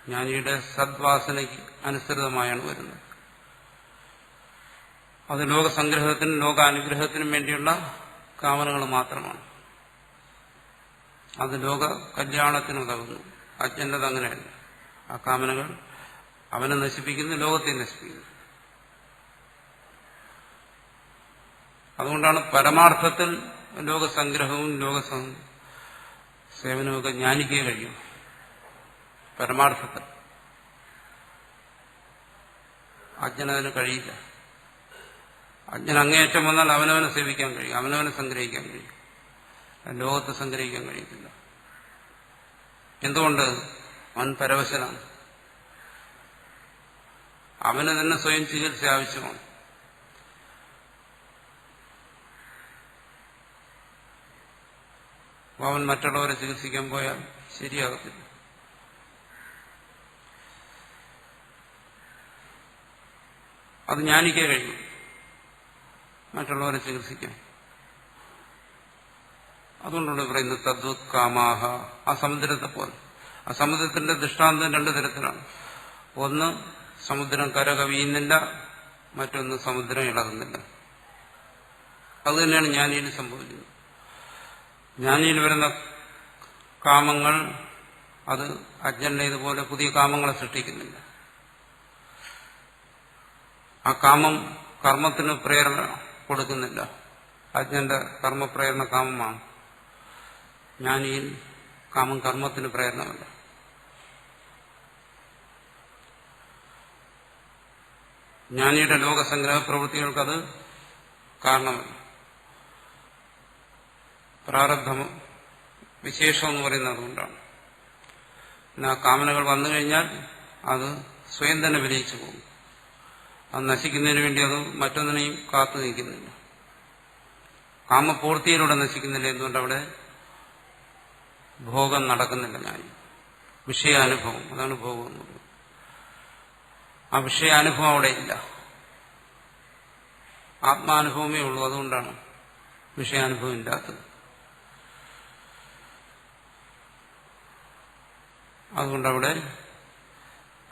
ജ്ഞാനിയുടെ സദ്വാസനയ്ക്ക് അനുസൃതമായാണ് വരുന്നത്. അത് ലോകസംഗ്രഹത്തിനും ലോകാനുഗ്രഹത്തിനും വേണ്ടിയുള്ള കാമനകൾ മാത്രമാണ്. അത് ലോക കല്യാണത്തിനുതകുന്നു. അജ്ഞന്റത് അങ്ങനെയല്ല. ആ കാമനകൾ അവനെ നശിപ്പിക്കുന്നു, ലോകത്തെ നശിപ്പിക്കുന്നു. അതുകൊണ്ടാണ് പരമാർത്ഥത്തിൽ ലോകസംഗ്രഹവും സേവനമൊക്കെ ജ്ഞാനിക്കേ കഴിയും. പരമാർത്ഥത്തിൽ അജ്ഞനതിന് കഴിയില്ല. അജ്ഞൻ അങ്ങേയറ്റം വന്നാൽ അവനവനെ സേവിക്കാൻ കഴിയും, അവനവനെ സംഗ്രഹിക്കാൻ കഴിയും. ലോകത്തെ സംഗ്രഹിക്കാൻ കഴിയത്തില്ല. എന്തുകൊണ്ട്? അവൻ പരവശനാണ്. അവന് തന്നെ സ്വയം ചികിത്സ ആവശ്യമാണ്. അവൻ മറ്റുള്ളവരെ ചികിത്സിക്കാൻ പോയാൽ ശരിയാകത്തില്ല. അത് ജ്ഞാനിക്കേ കഴിയും, മറ്റുള്ളവരെ ചികിത്സിക്കാൻ. അതുകൊണ്ടുള്ള പറയുന്നത് തദ്വത് കാമാഹ. ആ സമുദ്രത്തെ പോലെ. ആ സമുദ്രത്തിന്റെ ദൃഷ്ടാന്തം രണ്ടു തരത്തിലാണ്. ഒന്ന്, സമുദ്രം കര കവിയുന്നില്ല, മറ്റൊന്ന് സമുദ്രം ഇളകുന്നില്ല. അതുതന്നെയാണ് ജ്ഞാനിയിൽ സംഭവിക്കുന്നത്. ജ്ഞാനിയിൽ വരുന്ന കാമങ്ങൾ അത് അജ്ഞന്റെ ഇതുപോലെ പുതിയ കാമങ്ങളെ സൃഷ്ടിക്കുന്നില്ല. ആ കാമം കർമ്മത്തിന് പ്രേരണ കൊടുക്കുന്നില്ല. അജ്ഞന്റെ കർമ്മപ്രേരണ കാമമാണ്. ജ്ഞാനിയിൽ കാമം കർമ്മത്തിന് പ്രേരണമല്ല. ജ്ഞാനിയുടെ ലോകസംഗ്രഹ പ്രവൃത്തികൾക്കത് കാരണമല്ല. പ്രാരബ്ധം വിശേഷം എന്ന് പറയുന്നത് അതുകൊണ്ടാണ്. പിന്നെ ആ കാമനകൾ വന്നു കഴിഞ്ഞാൽ അത് സ്വയം തന്നെ വിലയിച്ചു പോകും. അത് നശിക്കുന്നതിന് വേണ്ടി അത് മറ്റൊന്നിനെയും കാത്തു നിൽക്കുന്നില്ല. കാമപൂർത്തിയിലൂടെ നശിക്കുന്നില്ല. എന്തുകൊണ്ട്? അവിടെ ഭോഗം നടക്കുന്നില്ല. ഞാൻ വിഷയാനുഭവം, അതാണ് ഭോഗം എന്ന് പറയുന്നത്. ആ വിഷയാനുഭവം അവിടെ ഇല്ല. ആത്മാനുഭവമേ ഉള്ളൂ. അതുകൊണ്ടാണ് വിഷയാനുഭവം ഇല്ലാത്തത്. അതുകൊണ്ടവിടെ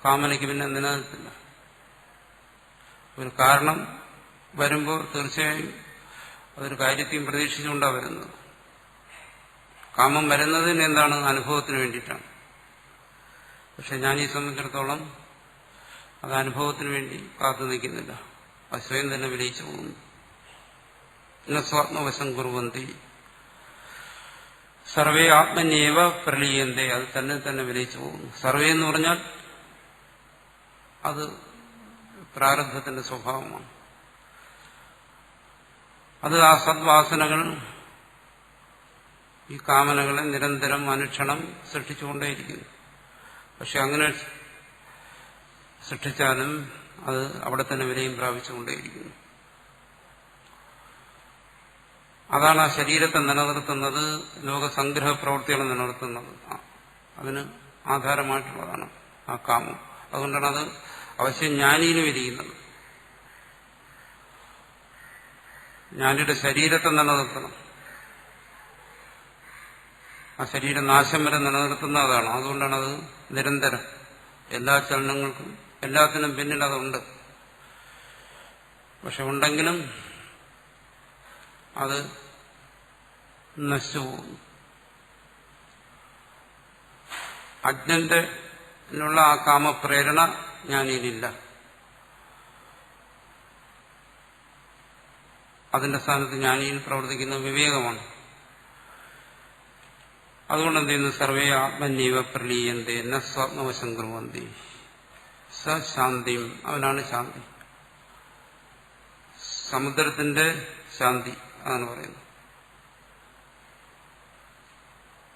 കാമനയ്ക്ക് പിന്നെ നിലനിൽപ്പില്ല. ഒരു കാരണം വരുമ്പോൾ തീർച്ചയായും അതൊരു കാര്യത്തെയും പ്രതീക്ഷിച്ചുകൊണ്ടാണ് വരുന്നത്. കാമം വരുന്നതിന് എന്താണ്? അനുഭവത്തിന് വേണ്ടിയിട്ടാണ്. പക്ഷെ ഞാൻ ഈ സംബന്ധിച്ചിടത്തോളം അത് അനുഭവത്തിന് വേണ്ടി കാത്തു നിൽക്കുന്നില്ല. അത് സ്വയം തന്നെ വിലയിച്ചു പോകുന്നു. സ്വാത്മവശം കുറുവന്തി സർവേ ആത്മന്യേവ പ്രലീയന്തേ. അത് തന്നെ വിലയിച്ചു പോകുന്നു. സർവേ എന്ന് പറഞ്ഞാൽ അത് പ്രാരബ്ധത്തിന്റെ സ്വഭാവമാണ്. അത് ആ സദ്വാസനകൾ ഈ കാമനകളെ നിരന്തരം അനുക്ഷണം സൃഷ്ടിച്ചുകൊണ്ടേയിരിക്കുന്നു. പക്ഷെ അങ്ങനെ സൃഷ്ടിച്ചാലും അത് അവിടെ തന്നെ വിലയും പ്രാപിച്ചുകൊണ്ടേയിരിക്കുന്നു. അതാണ് ആ ശരീരത്തെ നിലനിർത്തുന്നത്, ലോകസംഗ്രഹ പ്രവൃത്തികൾ നിലനിർത്തുന്നത്. അതിന് ആധാരമായിട്ടുള്ളതാണ് ആ കാമം. അതുകൊണ്ടാണ് അത് അവശ്യം ജ്ഞാനിയിലും ഇരിക്കുന്നത്. ജ്ഞാനിയുടെ ശരീരത്തെ നിലനിർത്തണം. ആ ശരീരനാശം വരെ നിലനിർത്തുന്ന അതാണ്. അതുകൊണ്ടാണ് അത് നിരന്തരം എല്ലാ ചലനങ്ങൾക്കും എല്ലാത്തിനും പിന്നിൽ അതുണ്ട്. പക്ഷെ ഉണ്ടെങ്കിലും അത് നശിച്ചുപോകുന്നു. അജ്ഞന്റെ ആ കാമപ്രേരണ ജ്ഞാനിയിലില്ല. അതിന്റെ സ്ഥാനത്ത് ജ്ഞാനിയിൽ പ്രവർത്തിക്കുന്ന വിവേകമാണ്. അതുകൊണ്ട് എന്ത് ചെയ്യുന്നു? സർവേ ആത്മന്യവ പ്രലീയന്തേ ന സ്വാത്മവശം കുർവന്തി സ ശാന്തിയും, അവനാണ് ശാന്തി. സമുദ്രത്തിന്റെ ശാന്തി അതാണ് പറയുന്നത്.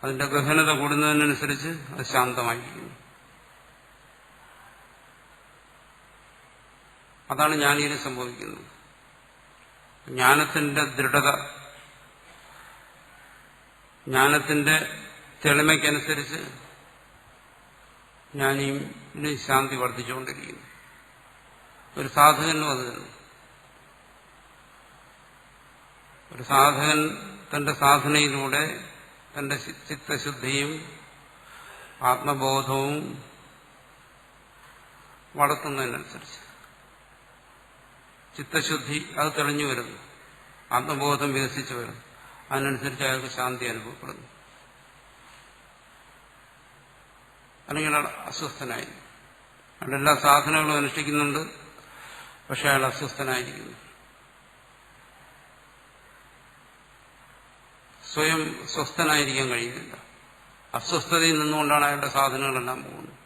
അതിന്റെ ഗഹനത കൂടുന്നതിനനുസരിച്ച് അത് ശാന്തമായിരിക്കുന്നു. അതാണ് ജ്ഞാനിയിൽ സംഭവിക്കുന്നത്. ജ്ഞാനത്തിന്റെ ദൃഢത, ജ്ഞാനത്തിന്റെ തെളിമയ്ക്കനുസരിച്ച് ജ്ഞാനിയും ശാന്തി വർദ്ധിച്ചുകൊണ്ടിരിക്കുന്നു. ഒരു സാധകനും അത് തന്നെ. ഒരു സാധകൻ തന്റെ സാധനയിലൂടെ തന്റെ ചിത്തശുദ്ധിയും ആത്മബോധവും വളർത്തുന്നതിനനുസരിച്ച് ചിത്തശുദ്ധി അത് തെളിഞ്ഞു വരുന്നു, ആത്മബോധം വികസിച്ചു വരുന്നു. അതിനനുസരിച്ച് അയാൾക്ക് ശാന്തി അനുഭവപ്പെടുന്നു. അല്ലെങ്കിൽ അയാൾ അസ്വസ്ഥനായി. അയാൾ എല്ലാ സാധനങ്ങളും അനുഷ്ഠിക്കുന്നുണ്ട്, പക്ഷെ അയാൾ അസ്വസ്ഥനായിരിക്കുന്നു. സ്വയം സ്വസ്ഥനായിരിക്കാൻ കഴിയുന്നില്ല. അസ്വസ്ഥതയിൽ നിന്നുകൊണ്ടാണ് അയാളുടെ സാധനങ്ങളെല്ലാം പോകുന്നത്.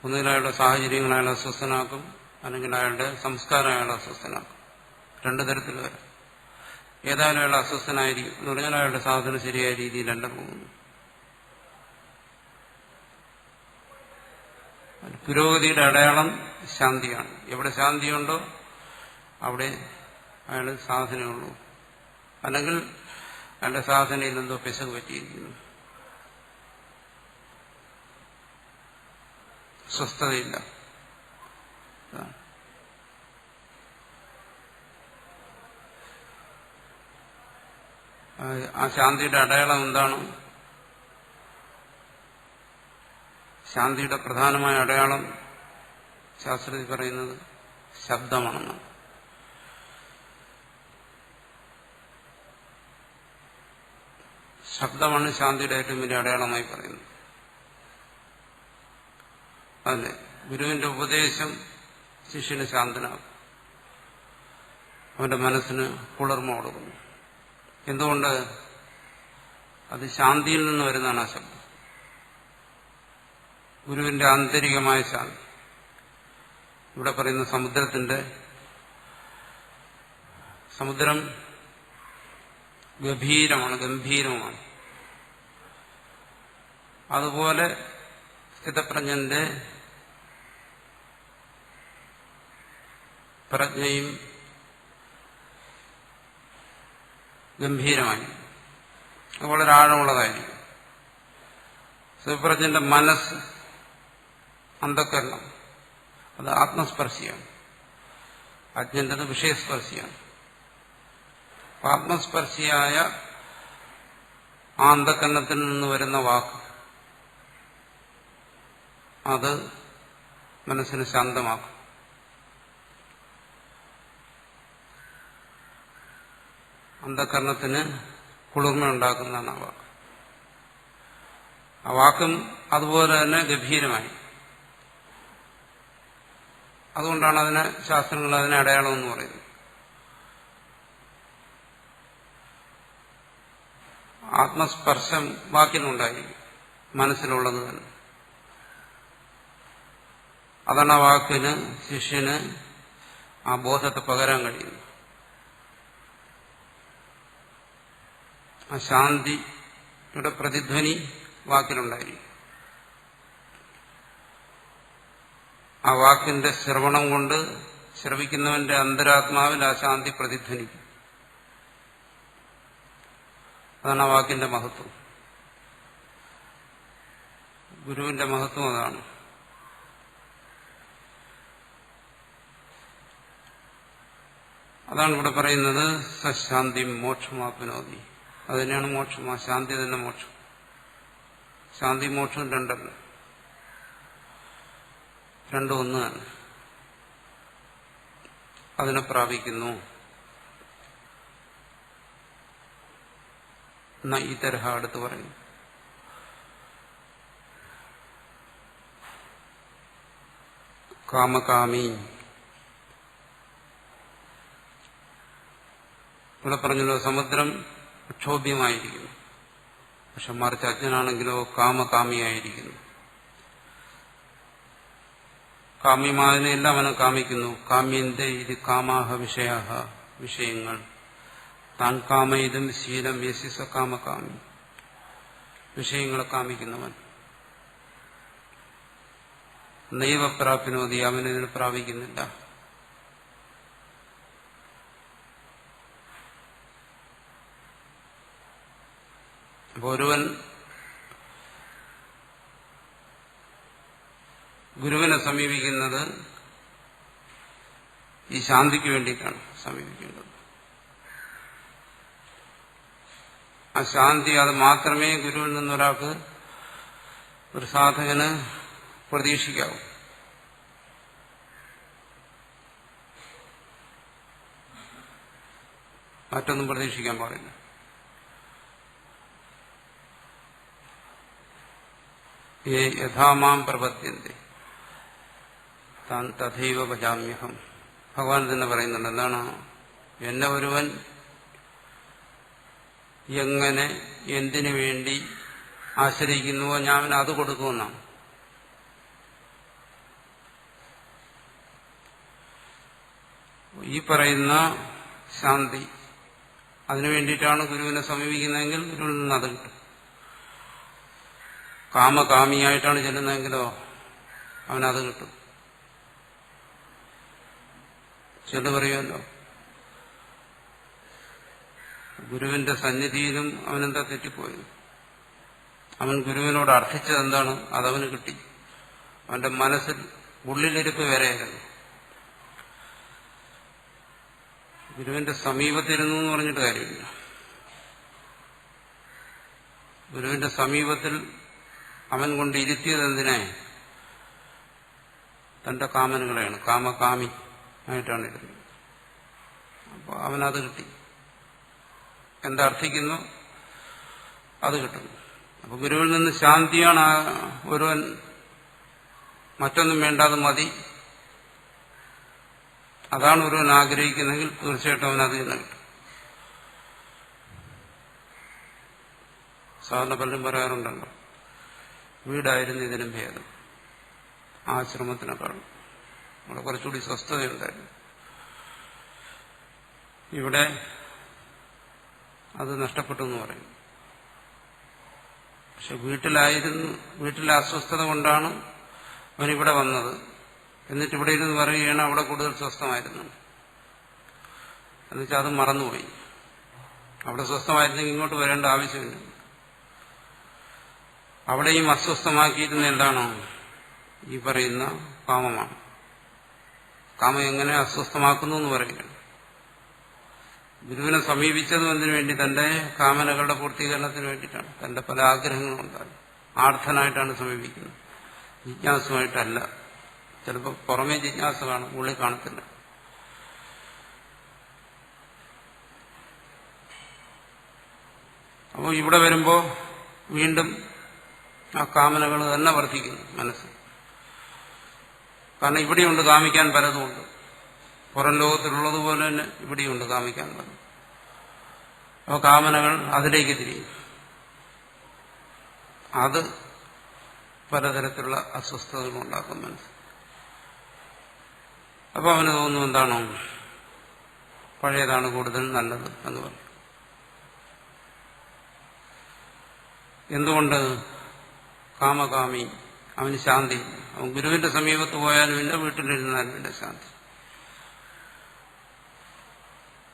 ഒന്നുകിൽ അയാളുടെ സാഹചര്യങ്ങൾ അയാളെ അസ്വസ്ഥനാക്കും, അല്ലെങ്കിൽ അയാളുടെ സംസ്കാരം അയാളെ അസ്വസ്ഥനാക്കും. രണ്ടു തരത്തിൽ വരാം. ഏതായാലും അയാൾ അസ്വസ്ഥനായിരിക്കും എന്ന് പറഞ്ഞാൽ അയാളുടെ സാധനം ശരിയായ രീതിയിലല്ല പോകുന്നു. പുരോഗതിയുടെ അടയാളം ശാന്തിയാണ്. എവിടെ ശാന്തിയുണ്ടോ അവിടെ അയാൾ സാധനയുള്ളൂ. അല്ലെങ്കിൽ അയാളുടെ സാധനയിൽ എന്തോ പിശക് പറ്റിയിരിക്കുന്നു, സ്വസ്ഥതയില്ല. ആ ശാന്തിയുടെ അടയാളം എന്താണ്? ശാന്തിയുടെ പ്രധാനമായ അടയാളം ശാസ്ത്രത്തിൽ പറയുന്നത് ശബ്ദമാണെന്ന്. ശബ്ദമാണ് ശാന്തിയുടെ ഏറ്റവും വലിയ അടയാളമായി പറയുന്നത്. അതെ, ഗുരുവിന്റെ ഉപദേശം ശിഷ്യന് ശാന്തനാകും, അവന്റെ മനസ്സിന് കുളിർമ കൊടുക്കുന്നു. എന്തുകൊണ്ട്? അത് ശാന്തിയിൽ നിന്ന് വരുന്നതാണ് ആ ശബ്ദം. ഗുരുവിന്റെ ആന്തരികമായ ശാന്തി. ഇവിടെ പറയുന്ന സമുദ്രം ഗംഭീരമാണ്. അതുപോലെ സ്ഥിതപ്രജ്ഞന്റെ പ്രജ്ഞയും ഗംഭീരമായി, അത് വളരെ ആഴമുള്ളതായിരിക്കും. സ്ഥിതപ്രജ്ഞന്റെ മനസ്സ്, അന്ധകരണം, അത് ആത്മസ്പർശിയാണ്. അജ്ഞന്റേത് വിഷയസ്പർശിയാണ്. ആത്മസ്പർശിയായ ആ അന്ധകരണത്തിൽ നിന്ന് വരുന്ന വാക്ക് അത് മനസ്സിനെ ശാന്തമാക്കും. അന്ധകരണത്തിന് കുളിർമ ഉണ്ടാക്കുന്നതാണ് ആ വാക്ക്. ആ വാക്കും അതുപോലെ തന്നെ ഗംഭീരമായി. അതുകൊണ്ടാണ് ശാസ്ത്രങ്ങൾ അതിനെ അടയാളം എന്ന് പറയുന്നത്. ആത്മസ്പർശം വാക്കിനുണ്ടായിരിക്കും, മനസ്സിലുള്ളത് തന്നെ. അതാണ് ആ വാക്കിന് ശിഷ്യന് ആ ബോധത്തെ പകരാൻ കഴിയുന്നത്. ആ ശാന്തിയുടെ പ്രതിധ്വനി വാക്കിലുണ്ടായിരിക്കും. ആ വാക്കിന്റെ ശ്രവണം കൊണ്ട് ശ്രവിക്കുന്നവന്റെ അന്തരാത്മാവിൽ ആ ശാന്തി പ്രതിധ്വനിക്കും. അതാണ് ആ വാക്കിന്റെ മഹത്വം. ഗുരുവിന്റെ മഹത്വം അതാണ്. അതാണ് ഇവിടെ പറയുന്നത്, സശാന്തി മോക്ഷമാപ്നോതി. അത് തന്നെയാണ് മോക്ഷം. ആ ശാന്തി തന്നെ മോക്ഷം. ശാന്തി മോക്ഷം രണ്ടല്ല. രണ്ടും ഒന്ന് തന്നെ. അതിനെ പ്രാപിക്കുന്നു. ഈ തരഹ അടുത്ത് പറയും. കാമകാമി ഇവിടെ പറഞ്ഞല്ലോ, സമുദ്രം അക്ഷോഭ്യമായിരിക്കുന്നു. പക്ഷെ മറിച്ച് അജ്ഞനാണെങ്കിലോ കാമകാമിയായിരിക്കുന്നു. കാമ്യമായതിനെല്ലാം അവനെ കാമിക്കുന്നു. കാമ്യന്റെ ഇത് കാമാഹ വിഷയാഹ, വിഷയങ്ങൾ. താൻ കാമയിതും ശീലം യസിസ കാമകാമി, വിഷയങ്ങളെ കാമിക്കുന്നവൻ. നൈവപ്രാപ്നോതി, അവനിതിനെ പ്രാപിക്കുന്നില്ല. അപ്പൊ ഒരുവൻ ഗുരുവിനെ സമീപിക്കുന്നത് ഈ ശാന്തിക്ക് വേണ്ടിയിട്ടാണ് സമീപിക്കേണ്ടത്. ആ ശാന്തി, അത് മാത്രമേ ഗുരുവിൽ നിന്നൊരാൾക്ക്, ഒരു സാധകന് പ്രതീക്ഷിക്കാവൂ. മറ്റൊന്നും പ്രതീക്ഷിക്കാൻ പാടില്ല. യഥാമാം പ്രപദ്യന്തെ താൻ തഥൈവ ഭജാമ്യഹം. ഭഗവാൻ തന്നെ പറയുന്നുണ്ട്. എന്താണ്? എന്നെ ഒരുവൻ എങ്ങനെ എന്തിനു വേണ്ടി ആശ്രയിക്കുന്നുവോ ഞാൻ അവന് അത് കൊടുക്കുമെന്നാണ്. ഈ പറയുന്ന ശാന്തി, അതിനു വേണ്ടിയിട്ടാണ് ഗുരുവിനെ സമീപിക്കുന്നതെങ്കിൽ ഗുരുവിൽ നിന്ന് അത് കിട്ടും. കാമകാമിയായിട്ടാണ് ചെല്ലുന്നതെങ്കിലോ അവനത് കിട്ടും. ചെല്ലു പറയുമല്ലോ, ഗുരുവിന്റെ സന്നിധിയിലും അവനെന്താ തെറ്റിപ്പോയത്? അവൻ ഗുരുവിനോട് അർത്ഥിച്ചത് എന്താണ്? അതവന് കിട്ടി. അവന്റെ മനസ്സിൽ ഉള്ളിലിരിപ്പ് വരെയായിരുന്നു. ഗുരുവിന്റെ സമീപത്തിരുന്നു എന്ന് പറഞ്ഞിട്ട് കാര്യമില്ല. ഗുരുവിന്റെ സമീപത്തിൽ അവൻ കൊണ്ട് ഇരുത്തിയത് എന്തിനെ? തന്റെ കാമനകളെയാണ്. കാമകാമി ആയിട്ടാണ് ഇരുന്നത്. അപ്പോൾ അവനത് കിട്ടി. എന്തർത്ഥിക്കുന്നു അത് കിട്ടുന്നു. അപ്പൊ ഗുരുവിൽ നിന്ന് ശാന്തിയാണ് ഒരുവൻ, മറ്റൊന്നും വേണ്ടാതെ മതി, അതാണ് ഒരുവൻ ആഗ്രഹിക്കുന്നെങ്കിൽ തീർച്ചയായിട്ടും അവനത് തന്നെ കിട്ടും. സാധാരണ പലരും പറയാറുണ്ടല്ലോ, വീടായിരുന്നു ഇതിനും ഭേദം, ആശ്രമത്തിനേക്കാളും അവിടെ കുറച്ചുകൂടി സ്വസ്ഥതയുണ്ടായിരുന്നു. ഇവിടെ അത് നഷ്ടപ്പെട്ടു എന്ന് പറയും. പക്ഷെ വീട്ടിലെ അസ്വസ്ഥത കൊണ്ടാണ് അവനിവിടെ വന്നത്. എന്നിട്ട് ഇവിടെ ഇരുന്ന് പറയുകയാണ് അവിടെ കൂടുതൽ സ്വസ്ഥമായിരുന്നു. എന്നുവെച്ചാൽ അത് മറന്നുപോയി. അവിടെ സ്വസ്ഥമായിരുന്നെങ്കിൽ ഇങ്ങോട്ട് വരേണ്ട ആവശ്യമില്ല. അവിടെയും അസ്വസ്ഥമാക്കിയിരുന്ന എന്താണോ? ഈ പറയുന്ന കാമമാണ്. കാമം എങ്ങനെ അസ്വസ്ഥമാക്കുന്നു എന്ന് പറയുകയാണ്. ഗുരുവിനെ സമീപിച്ചതും എന്തിനു വേണ്ടി? തന്റെ കാമനകളുടെ പൂർത്തീകരണത്തിന് വേണ്ടിയിട്ടാണ്. തന്റെ പല ആഗ്രഹങ്ങളുണ്ടാകും. ആർദ്ധനായിട്ടാണ് സമീപിക്കുന്നത്, ജിജ്ഞാസുമായിട്ടല്ല. ചിലപ്പോൾ പുറമേ ജിജ്ഞാസ കാണും, ഉള്ളിൽ കാണത്തില്ല. അപ്പോൾ ഇവിടെ വരുമ്പോൾ വീണ്ടും ആ കാമനകൾ തന്നെ വർദ്ധിക്കുന്നു മനസ്സിൽ. കാരണം ഇവിടെയുണ്ട് കാമിക്കാൻ പലതുമുണ്ട്. പുറം ലോകത്തിലുള്ളതുപോലെ തന്നെ ഇവിടെയുണ്ട് കാമിക്കാൻ പലതും. അപ്പോൾ കാമനകൾ അതിലേക്ക് തിരിയും. അത് പലതരത്തിലുള്ള അസ്വസ്ഥതകൾ ഉണ്ടാക്കും മനസ്സിൽ. അപ്പോൾ അവന് തോന്നുന്നു എന്താണോ, പഴയതാണ് കൂടുതൽ നല്ലത് എന്ന് പറയും. എന്തുകൊണ്ട്? കാമകാമി, അവന് ശാന്തി. അവൻ ഗുരുവിന്റെ സമീപത്ത് പോയാലും ഇല്ല, വീട്ടിലിരുന്നാലും ഇല്ല ശാന്തി.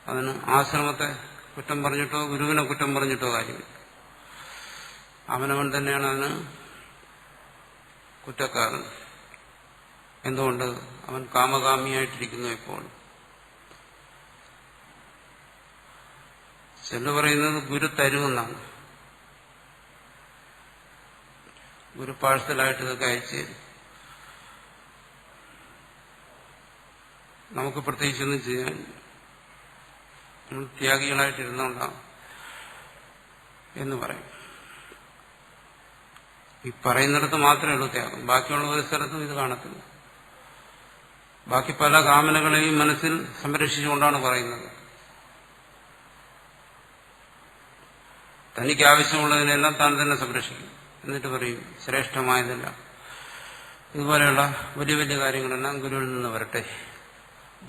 അതിന് ആശ്രമത്തെ കുറ്റം പറഞ്ഞിട്ടോ ഗുരുവിനെ കുറ്റം പറഞ്ഞിട്ടോ കാര്യമില്ല. അവനവൻ തന്നെയാണ് അതിന് കുറ്റക്കാരൻ. എന്തുകൊണ്ട്? അവൻ കാമകാമിയായിട്ടിരിക്കുന്നു എപ്പോൾ. ചെല്ലു പറയുന്നത് ഗുരു തരുമെന്നാണ്. ഗുരു പാഴ്സലായിട്ട് ഇതൊക്കെ അയച്ചു തരും. നമുക്ക് പ്രത്യേകിച്ചൊന്നും ചെയ്യാൻ നമ്മൾ ത്യാഗികളായിട്ടിരുന്നോണ്ടാം എന്ന് പറയും. ഈ പറയുന്നിടത്ത് മാത്രമേ ഉള്ളൂ ത്യാഗം. ബാക്കിയുള്ള ഒരു സ്ഥലത്തും ഇത് കാണത്തില്ല. ബാക്കി പല കാമനകളെയും മനസ്സിൽ സംരക്ഷിച്ചുകൊണ്ടാണ് പറയുന്നത്. തനിക്ക് ആവശ്യമുള്ളതിനെല്ലാം താൻ തന്നെ സംരക്ഷിക്കും. എന്നിട്ട് പറയും ശ്രേഷ്ഠമായതല്ല, ഇതുപോലെയുള്ള വലിയ വലിയ കാര്യങ്ങളെല്ലാം ഗുരുവിൽ നിന്ന് വരട്ടെ,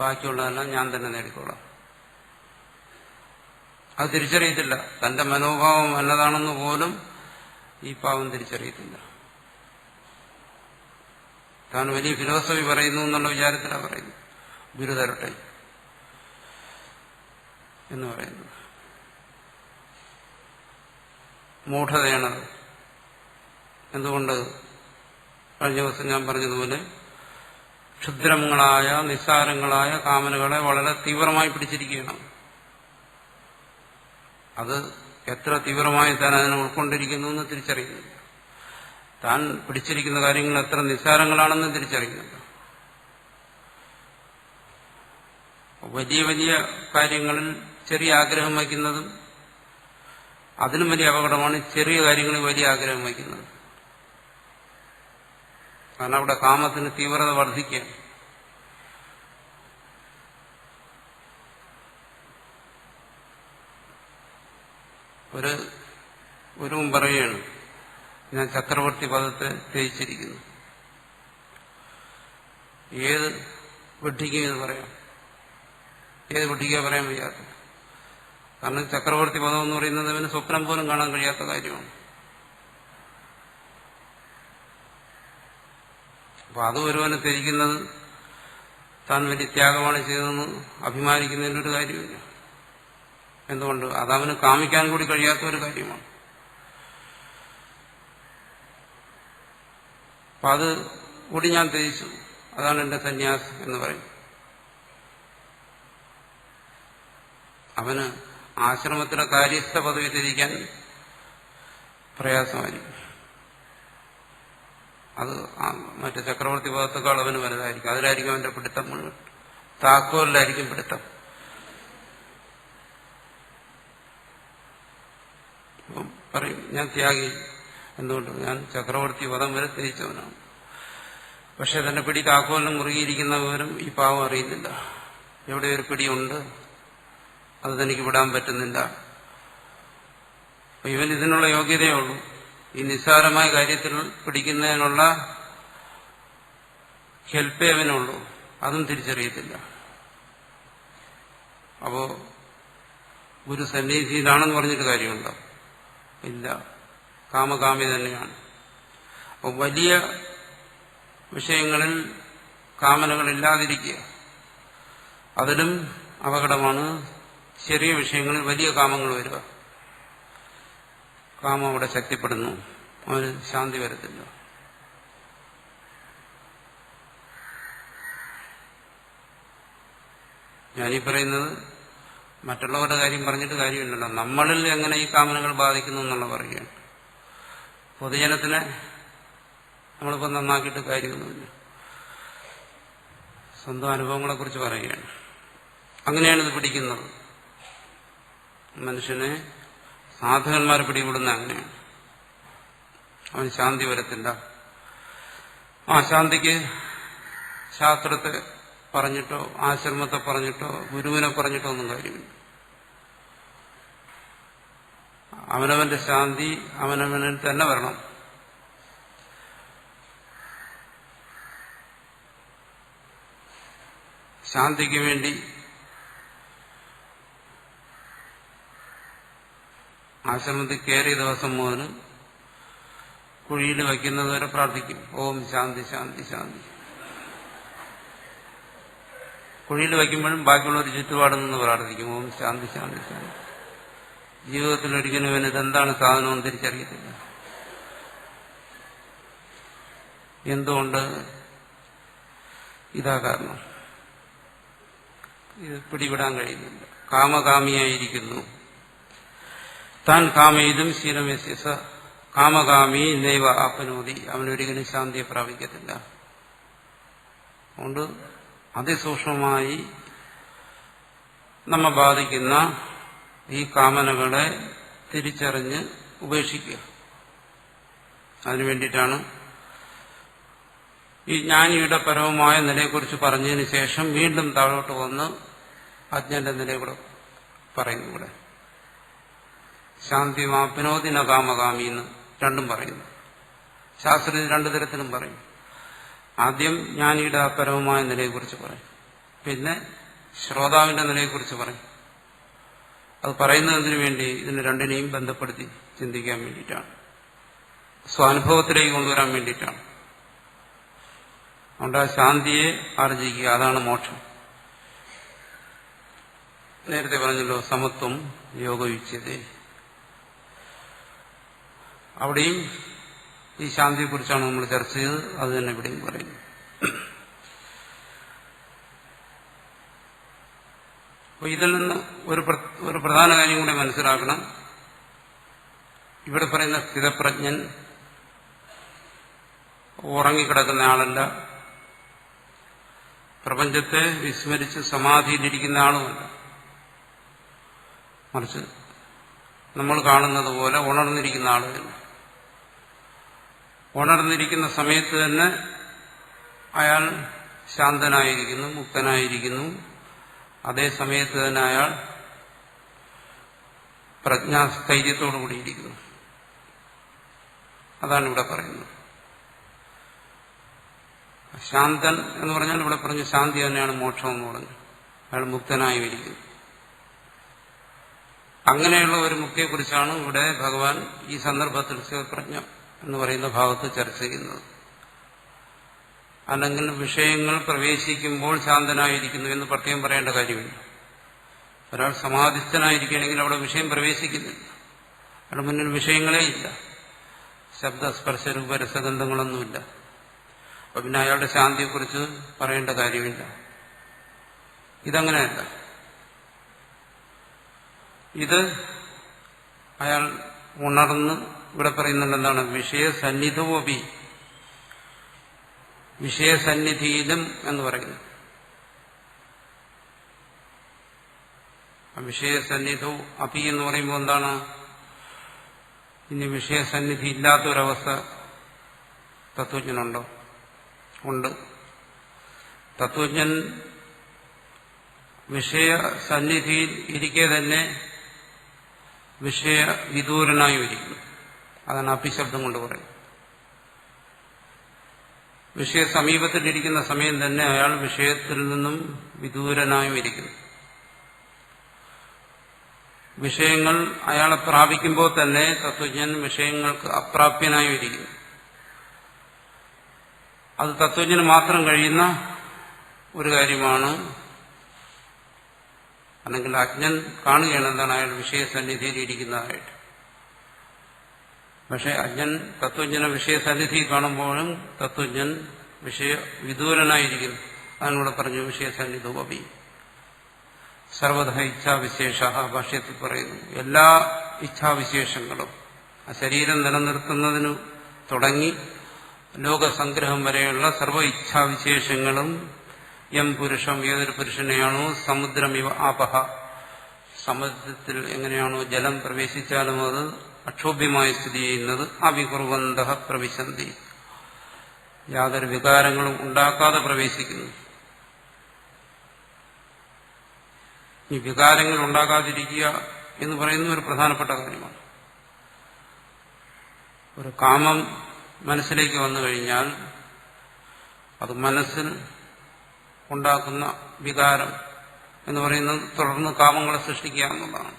ബാക്കിയുള്ളതെല്ലാം ഞാൻ തന്നെ നേടിക്കോളാം. അത് തിരിച്ചറിയത്തില്ല. തന്റെ മനോഭാവം എന്നതാണെന്ന് പോലും ഈ പാവം തിരിച്ചറിയത്തില്ല. താൻ വലിയ ഫിലോസഫി പറയുന്നു എന്നുള്ള വിചാരത്തിലാണ് പറയുന്നത്. ഗുരു തരട്ടെ എന്ന് പറയുന്നത് മൂഢതയാണത്. എന്തുകൊണ്ട്? കഴിഞ്ഞ ദിവസം ഞാൻ പറഞ്ഞതുപോലെ ക്ഷുദ്രങ്ങളായ നിസ്സാരങ്ങളായ കാമനകളെ വളരെ തീവ്രമായി പിടിച്ചിരിക്കുകയാണ്. അത് എത്ര തീവ്രമായി താൻ അതിനെ ഉൾക്കൊണ്ടിരിക്കുന്നു എന്ന് തിരിച്ചറിയുന്നില്ല. താൻ പിടിച്ചിരിക്കുന്ന കാര്യങ്ങൾ എത്ര നിസ്സാരങ്ങളാണെന്ന് തിരിച്ചറിയുന്നില്ല. വലിയ വലിയ കാര്യങ്ങളിൽ ചെറിയ ആഗ്രഹം വയ്ക്കുന്നതും അതിലും വലിയ അപകടമാണ് ചെറിയ കാര്യങ്ങളിൽ വലിയ ആഗ്രഹം വയ്ക്കുന്നത്. കാരണം അവിടെ കാമത്തിന് തീവ്രത വർദ്ധിക്കുക. ഒരുവും പറയുകയാണ്, ഞാൻ ചക്രവർത്തി പദത്തെ ത്യജിച്ചിരിക്കുന്നു. ഏത് വിഡ്ഢിക്കും ഇത് പറയാം. ഏത് വിഡ്ഢിക്കാ പറയാൻ വയ്യാത്ത. കാരണം ചക്രവർത്തി പദം എന്ന് പറയുന്നത് അവന് സ്വപ്നം പോലും കാണാൻ കഴിയാത്ത കാര്യമാണ്. അപ്പൊ അത് ഒരുവനെ ത്യജിക്കുന്നത് താൻ വലിയ ത്യാഗമാണ് ചെയ്തതെന്ന് അഭിമാനിക്കുന്നതിൻ്റെ ഒരു കാര്യമില്ല. എന്തുകൊണ്ട്? അതവന് കാമിക്കാൻ കൂടി കഴിയാത്ത ഒരു കാര്യമാണ്. അപ്പൊ അത് കൂടി ഞാൻ ത്യജിച്ചു, അതാണ് എന്റെ സന്യാസം എന്ന് പറയും. അവന് ആശ്രമത്തിലെ കാര്യസ്ഥ പദവി ത്യജിക്കാൻ പ്രയാസമായിരിക്കും. അത് മറ്റേ ചക്രവർത്തി പദത്തെക്കാൾ അവന് വലുതായിരിക്കും. അതിലായിരിക്കും അവന്റെ പിടുത്തം മുഴുവൻ. താക്കോലിലായിരിക്കും പിടുത്തം. പറയും ഞാൻ ത്യാഗി. എന്തുകൊണ്ട്? ഞാൻ ചക്രവർത്തി പദം വരെ ത്യജിച്ചവനാണ്. പക്ഷെ തന്റെ പിടി താക്കോലിന് മുറുകിയിരിക്കുന്ന വിവരം ഈ പാവം അറിയുന്നില്ല. എവിടെ ഒരു പിടിയുണ്ട്, അത് തനിക്ക് വിടാൻ പറ്റുന്നില്ല. അപ്പൊ ഇവൻ ഇതിനുള്ള യോഗ്യതയേ ഉള്ളൂ. ഈ നിസ്സാരമായ കാര്യത്തിൽ പിടിക്കുന്നതിനുള്ള ഹെൽപ്പേ അവനുള്ളൂ. അതും തിരിച്ചറിയത്തില്ല. അപ്പോ ഗുരു സന്നിധിയിലാണെന്ന് പറഞ്ഞിട്ട് കാര്യമുണ്ടോ? ഇല്ല. കാമകാമി തന്നെയാണ്. അപ്പോൾ വലിയ വിഷയങ്ങളിൽ കാമനകളില്ലാതിരിക്കുക, അതിലും അപകടമാണ്. ചെറിയ വിഷയങ്ങളിൽ വലിയ കാമങ്ങൾ വരിക. കാമം അവിടെ ശക്തിപ്പെടുന്നു, അവന് ശാന്തി വരത്തില്ല. ഞാനീ പറയുന്നത് മറ്റുള്ളവരുടെ കാര്യം പറഞ്ഞിട്ട് കാര്യമില്ലല്ലോ. നമ്മളിൽ എങ്ങനെ ഈ കാമനകൾ ബാധിക്കുന്നു എന്നുള്ള പറയുകയാണ്. പൊതുജനത്തിനെ നമ്മളിപ്പോൾ നന്നാക്കിയിട്ട് കാര്യമൊന്നുമില്ല. സ്വന്തം അനുഭവങ്ങളെക്കുറിച്ച് പറയുകയാണ്. അങ്ങനെയാണിത് പിടിക്കുന്നത്. മനുഷ്യനെ സാധകന്മാർ പിടികൂടുന്ന അങ്ങനെയാണ്. അവന് ശാന്തി വരത്തില്ല. ആ ശാന്തിക്ക് ശാസ്ത്രത്തെ പറഞ്ഞിട്ടോ ആശ്രമത്തെ പറഞ്ഞിട്ടോ ഗുരുവിനെ പറഞ്ഞിട്ടോ ഒന്നും കാര്യമില്ല. അവനവന്റെ ശാന്തി അവനവനിൽ തന്നെ വരണം. ശാന്തിക്ക് വേണ്ടി ആശ്രമത്തിൽ കയറിയ ദിവസം മുതൽ കുഴിയിൽ വയ്ക്കുന്നത് വരെ പ്രാർത്ഥിക്കും, ഓം ശാന്തി ശാന്തി ശാന്തി. കുഴിയിൽ വയ്ക്കുമ്പോഴും ബാക്കിയുള്ളവർ ചുറ്റുപാടിൽ നിന്ന് പ്രാർത്ഥിക്കും, ഓം ശാന്തി ശാന്തി ശാന്തി. ജീവിതത്തിൽ ഒരിക്കലും ഇവന് ഇതെന്താണ് സാധനമെന്ന് തിരിച്ചറിയത്തില്ല. എന്തുകൊണ്ട്? ഇതാ കാരണം. ഇത് പിടിവിടാൻ കഴിയുന്നില്ല. കാമകാമിയായിരിക്കുന്നു. താൻ കാമയിതും ശീലമേസ്യസ കാമകാമി നൈവ ആപ്നോതി. അവനൊരിക്കലും ശാന്തിയെ പ്രാപിക്കത്തില്ല. അതുകൊണ്ട് അതിസൂക്ഷ്മമായി നമ്മെ ബാധിക്കുന്ന ഈ കാമനകളെ തിരിച്ചറിഞ്ഞ് ഉപേക്ഷിക്കുക. അതിനു വേണ്ടിയിട്ടാണ് ഈ ജ്ഞാനിയുടെ പരമമായ നിലയെക്കുറിച്ച് പറഞ്ഞതിന് ശേഷം വീണ്ടും താഴോട്ട് വന്ന് അജ്ഞന്റെ നിലയെ കൂടെ പറയുന്നു. ഇവിടെ ശാന്തി മാപ്നോതി ന കാമകാമി എന്ന് രണ്ടും പറയുന്നു. ശാസ്ത്രത്തിൽ രണ്ടു തരത്തിലും പറയും. ആദ്യം ജ്ഞാനിയുടെ ആ പരമമായ നിലയെക്കുറിച്ച് പറയും, പിന്നെ ശ്രോതാവിന്റെ നിലയെക്കുറിച്ച് പറയും. അത് പറയുന്നതിന് വേണ്ടി ഇതിന് രണ്ടിനെയും ബന്ധപ്പെടുത്തി ചിന്തിക്കാൻ വേണ്ടിയിട്ടാണ്, സ്വാനുഭവത്തിലേക്ക് കൊണ്ടുവരാൻ വേണ്ടിയിട്ടാണ്. അതുകൊണ്ട് ആ ശാന്തിയെ ആർജിക്കുക, അതാണ് മോക്ഷം. നേരത്തെ പറഞ്ഞല്ലോ സമത്വം യോഗയുച്യതേ. അവിടെയും ഈ ശാന്തിയെക്കുറിച്ചാണ് നമ്മൾ ചർച്ച ചെയ്തത്. അത് തന്നെ ഇവിടെയും പറയുന്നു. അപ്പോൾ ഇതിൽ നിന്ന് ഒരു പ്രധാന കാര്യം കൂടെ മനസ്സിലാക്കണം. ഇവിടെ പറയുന്ന സ്ഥിതപ്രജ്ഞൻ ഉറങ്ങിക്കിടക്കുന്ന ആളല്ല, പ്രപഞ്ചത്തെ വിസ്മരിച്ച് സമാധിയിലിരിക്കുന്ന ആളുമല്ല. മറിച്ച് നമ്മൾ കാണുന്നത് പോലെ ഉണർന്നിരിക്കുന്ന ആളുമല്ല. ഉണർന്നിരിക്കുന്ന സമയത്ത് തന്നെ അയാൾ ശാന്തനായിരിക്കുന്നു, മുക്തനായിരിക്കുന്നു. അതേ സമയത്ത് തന്നെ അയാൾ പ്രജ്ഞാസ്ഥൈര്യത്തോടു കൂടിയിരിക്കുന്നു. അതാണ് ഇവിടെ പറയുന്നത്. ശാന്തൻ എന്ന് പറഞ്ഞാൽ ഇവിടെ പറഞ്ഞു ശാന്തി തന്നെയാണ് മോക്ഷം എന്ന് പറഞ്ഞു. അയാൾ മുക്തനായി ഇരിക്കുന്നു. അങ്ങനെയുള്ള ഒരു മുക്തിയെക്കുറിച്ചാണ് ഇവിടെ ഭഗവാൻ ഈ സന്ദർഭത്തിൽ ശിവപ്രജ്ഞ എന്ന് പറയുന്ന ഭാഗത്ത് ചർച്ച ചെയ്യുന്നത്. അല്ലെങ്കിൽ വിഷയങ്ങൾ പ്രവേശിക്കുമ്പോൾ ശാന്തനായിരിക്കുന്നു എന്ന് പ്രത്യേകം പറയേണ്ട കാര്യമില്ല. ഒരാൾ സമാധിസ്ഥനായിരിക്കുകയാണെങ്കിൽ അവിടെ വിഷയം പ്രവേശിക്കുന്നില്ല, അവിടെ മുന്നിൽ വിഷയങ്ങളേ ഇല്ല, ശബ്ദസ്പർശ രൂപരസഗന്ധങ്ങളൊന്നുമില്ല. അപ്പൊ പിന്നെ അയാളുടെ ശാന്തിയെക്കുറിച്ച് പറയേണ്ട കാര്യമില്ല. ഇതങ്ങനെയല്ല. ഇത് അയാൾ ഉണർന്ന് ഇവിടെ പറയുന്നത് എന്താണ്? വിഷയസന്നിധവുമപി, വിഷയസന്നിധിയിലും എന്ന് പറയുന്നു. വിഷയസന്നിധവും അപി എന്ന് പറയുമ്പോൾ എന്താണ്? ഇനി വിഷയസന്നിധി ഇല്ലാത്തൊരവസ്ഥ തത്വജ്ഞനുണ്ടോ? ഉണ്ട്. തത്വജ്ഞൻ വിഷയസന്നിധിയിൽ ഇരിക്കെ തന്നെ വിഷയവിദൂരനായി ഇരിക്കുന്നു. അതാണ് അപിശബ്ദം കൊണ്ട് പറയും. വിഷയ സമീപത്തിലിരിക്കുന്ന സമയം തന്നെ അയാൾ വിഷയത്തിൽ നിന്നും വിദൂരനായും ഇരിക്കുന്നു. വിഷയങ്ങൾ അയാളെ പ്രാപിക്കുമ്പോൾ തന്നെ തത്വജ്ഞൻ വിഷയങ്ങൾക്ക് അപ്രാപ്യനായും ഇരിക്കുന്നു. അത് തത്വജ്ഞന് മാത്രം കഴിയുന്ന ഒരു കാര്യമാണ്. അല്ലെങ്കിൽ അജ്ഞൻ കാണുകയാണ് എന്താണ് അയാൾ വിഷയസന്നിധിയിൽ ഇരിക്കുന്നതായിട്ട്. പക്ഷെ അജ്ഞൻ തത്വജ്ഞനെ വിഷയസന്നിധിയിൽ കാണുമ്പോഴും തത്വജ്ഞൻ വിദൂരനായിരിക്കുന്നു. അതിനൂടെ പറഞ്ഞു വിഷയസന്നിധവുമപി സർവധ ഇച്ഛാവിശേഷ. ഭാഷ്യത്തിൽ പറയുന്നു എല്ലാ ഇച്ഛാവിശേഷങ്ങളും ആ ശരീരം നിലനിർത്തുന്നതിന് തുടങ്ങി ലോകസംഗ്രഹം വരെയുള്ള സർവ ഇച്ഛാവിശേഷങ്ങളും യം പുരുഷം, ഏതൊരു പുരുഷനെയാണോ സമുദ്രമിവ ആപഹ, സമുദ്രത്തിൽ എങ്ങനെയാണോ ജലം പ്രവേശിച്ചാലും അത് അക്ഷോഭ്യമായി സ്ഥിതി ചെയ്യുന്നത്, അവികുർവന്തഃ പ്രവിശന്തി, യാതൊരു വികാരങ്ങളും ഉണ്ടാക്കാതെ പ്രവേശിക്കുന്നു. ഈ വികാരങ്ങൾ ഉണ്ടാകാതിരിക്കുക എന്ന് പറയുന്ന ഒരു പ്രധാനപ്പെട്ട കാര്യമാണ്. ഒരു കാമം മനസ്സിലേക്ക് വന്നു കഴിഞ്ഞാൽ അത് മനസ്സിൽ ഉണ്ടാക്കുന്ന വികാരം എന്ന് പറയുന്നത് തുടർന്ന് കാമങ്ങളെ സൃഷ്ടിക്കുക എന്നുള്ളതാണ്.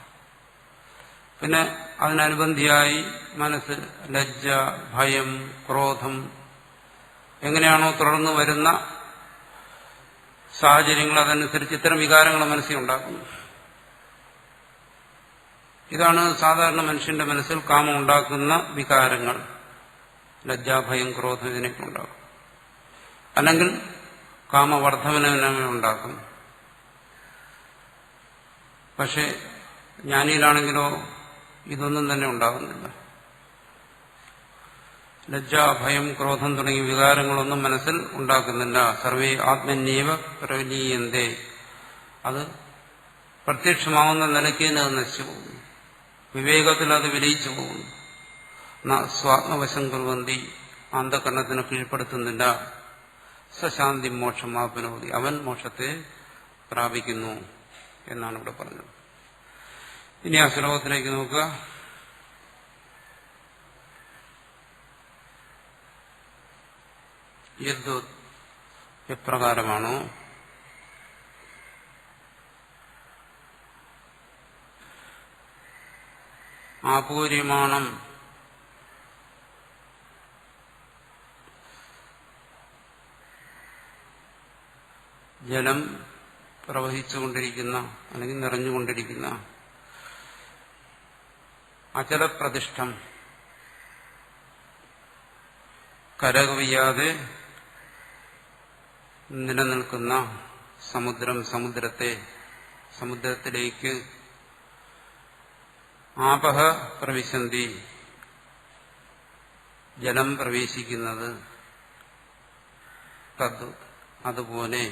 പിന്നെ അതിനനുബന്ധിയായി മനസ്സിൽ ലജ്ജ, ഭയം, ക്രോധം എങ്ങനെയാണോ തുടർന്ന് വരുന്ന സാഹചര്യങ്ങൾ അതനുസരിച്ച് ഇത്തരം വികാരങ്ങൾ മനസ്സിൽ ഉണ്ടാക്കുന്നു. ഇതാണ് സാധാരണ മനുഷ്യന്റെ മനസ്സിൽ കാമം ഉണ്ടാക്കുന്ന വികാരങ്ങൾ. ലജ്ജ, ഭയം, ക്രോധം ഇതിനൊക്കെ ഉണ്ടാകും. അല്ലെങ്കിൽ കാമവർദ്ധവനെ ഉണ്ടാക്കും. പക്ഷെ ജ്ഞാനിയിലാണെങ്കിലോ ഇതൊന്നും തന്നെ ഉണ്ടാകുന്നില്ല. ലജ്ജ, ഭയം, ക്രോധം തുടങ്ങിയ വികാരങ്ങളൊന്നും മനസ്സിൽ ഉണ്ടാക്കുന്നില്ല. സർവേ ആത്മന്യേവ പ്രലീയന്തേ, അത് പ്രത്യക്ഷമാവുന്ന നിലയ്ക്ക് തന്നെ അത് നശിച്ചു പോകുന്നു. വിവേകത്തിൽ അത് വിലയിച്ചു പോകുന്നു. സ്വാത്മവശം കുർവന്തി, അന്ധകരണത്തിന് കീഴ്പ്പെടുത്തുന്നില്ല. സശാന്തി മോക്ഷം ആപ്നോതി, അവൻ മോക്ഷത്തെ പ്രാപിക്കുന്നു എന്നാണ് ഇവിടെ പറഞ്ഞത്. ഇനി ആ ശ്ലോകത്തിലേക്ക് നോക്കുക. യദ്വത് എപ്രകാരമാണോ ആപൂര്യമാണം ജലം പ്രവഹിച്ചുകൊണ്ടിരിക്കുന്ന അല്ലെങ്കിൽ നിറഞ്ഞുകൊണ്ടിരിക്കുന്ന അചലപ്രതിഷ്ഠം കരകവിയാതെ നിലനിൽക്കുന്ന സമുദ്രം, സമുദ്രത്തിലേക്ക് ആപഹ പ്രവിശന്തി, ജലം പ്രവേശിക്കുന്നത്, തദ് അതുപോലെ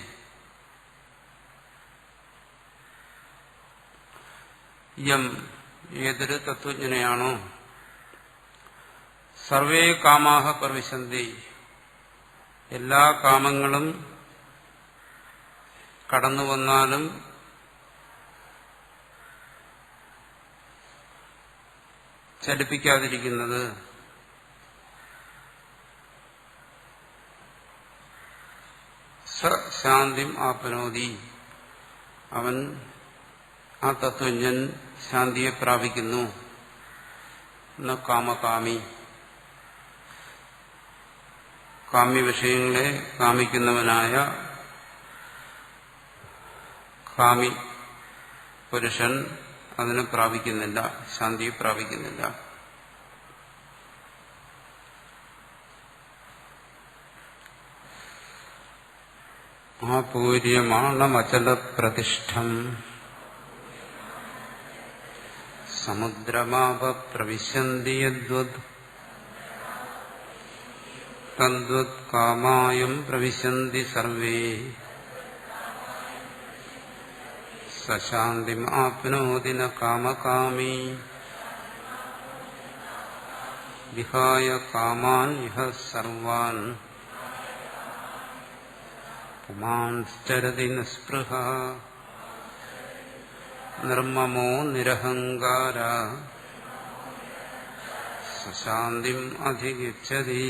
യം ഏതൊരു തത്വജ്ഞനെയാണോ സർവേ കാമാഹ പ്രവിശന്തി, എല്ലാ കാമങ്ങളും കടന്നു വന്നാലും ചലിപ്പിക്കാതിരിക്കുന്നത്, ശാന്തിം ആപ്നോതി, അവൻ ആ തത്വജ്ഞൻ ശാന്തിയെ പ്രാപിക്കുന്നു. ന കാമകാമി, കാമ്യവിഷയങ്ങളെ കാമിക്കുന്നവനായ കാമി പുരുഷൻ അതിനെ പ്രാപിക്കുന്നില്ല, ശാന്തിയെ പ്രാപിക്കുന്നില്ല. ആപൂര്യമാണമചലപ്രതിഷ്ഠം സമുദ്രമാപ പ്രവിശന്തി യദ്വത് തദ്വത് കാമായം പ്രവിശന്തി സർവേ സശാന്തിം ആപ്നോതി ന കാമകാമി വിഹായ കാമാൻ ഇഹ സർവാൻ പുമാൻശ്ചരതി നിസ്പൃഹ നിർമ്മമോ നിരഹങ്കാര സശാന്തിം അധിഗച്ഛതി.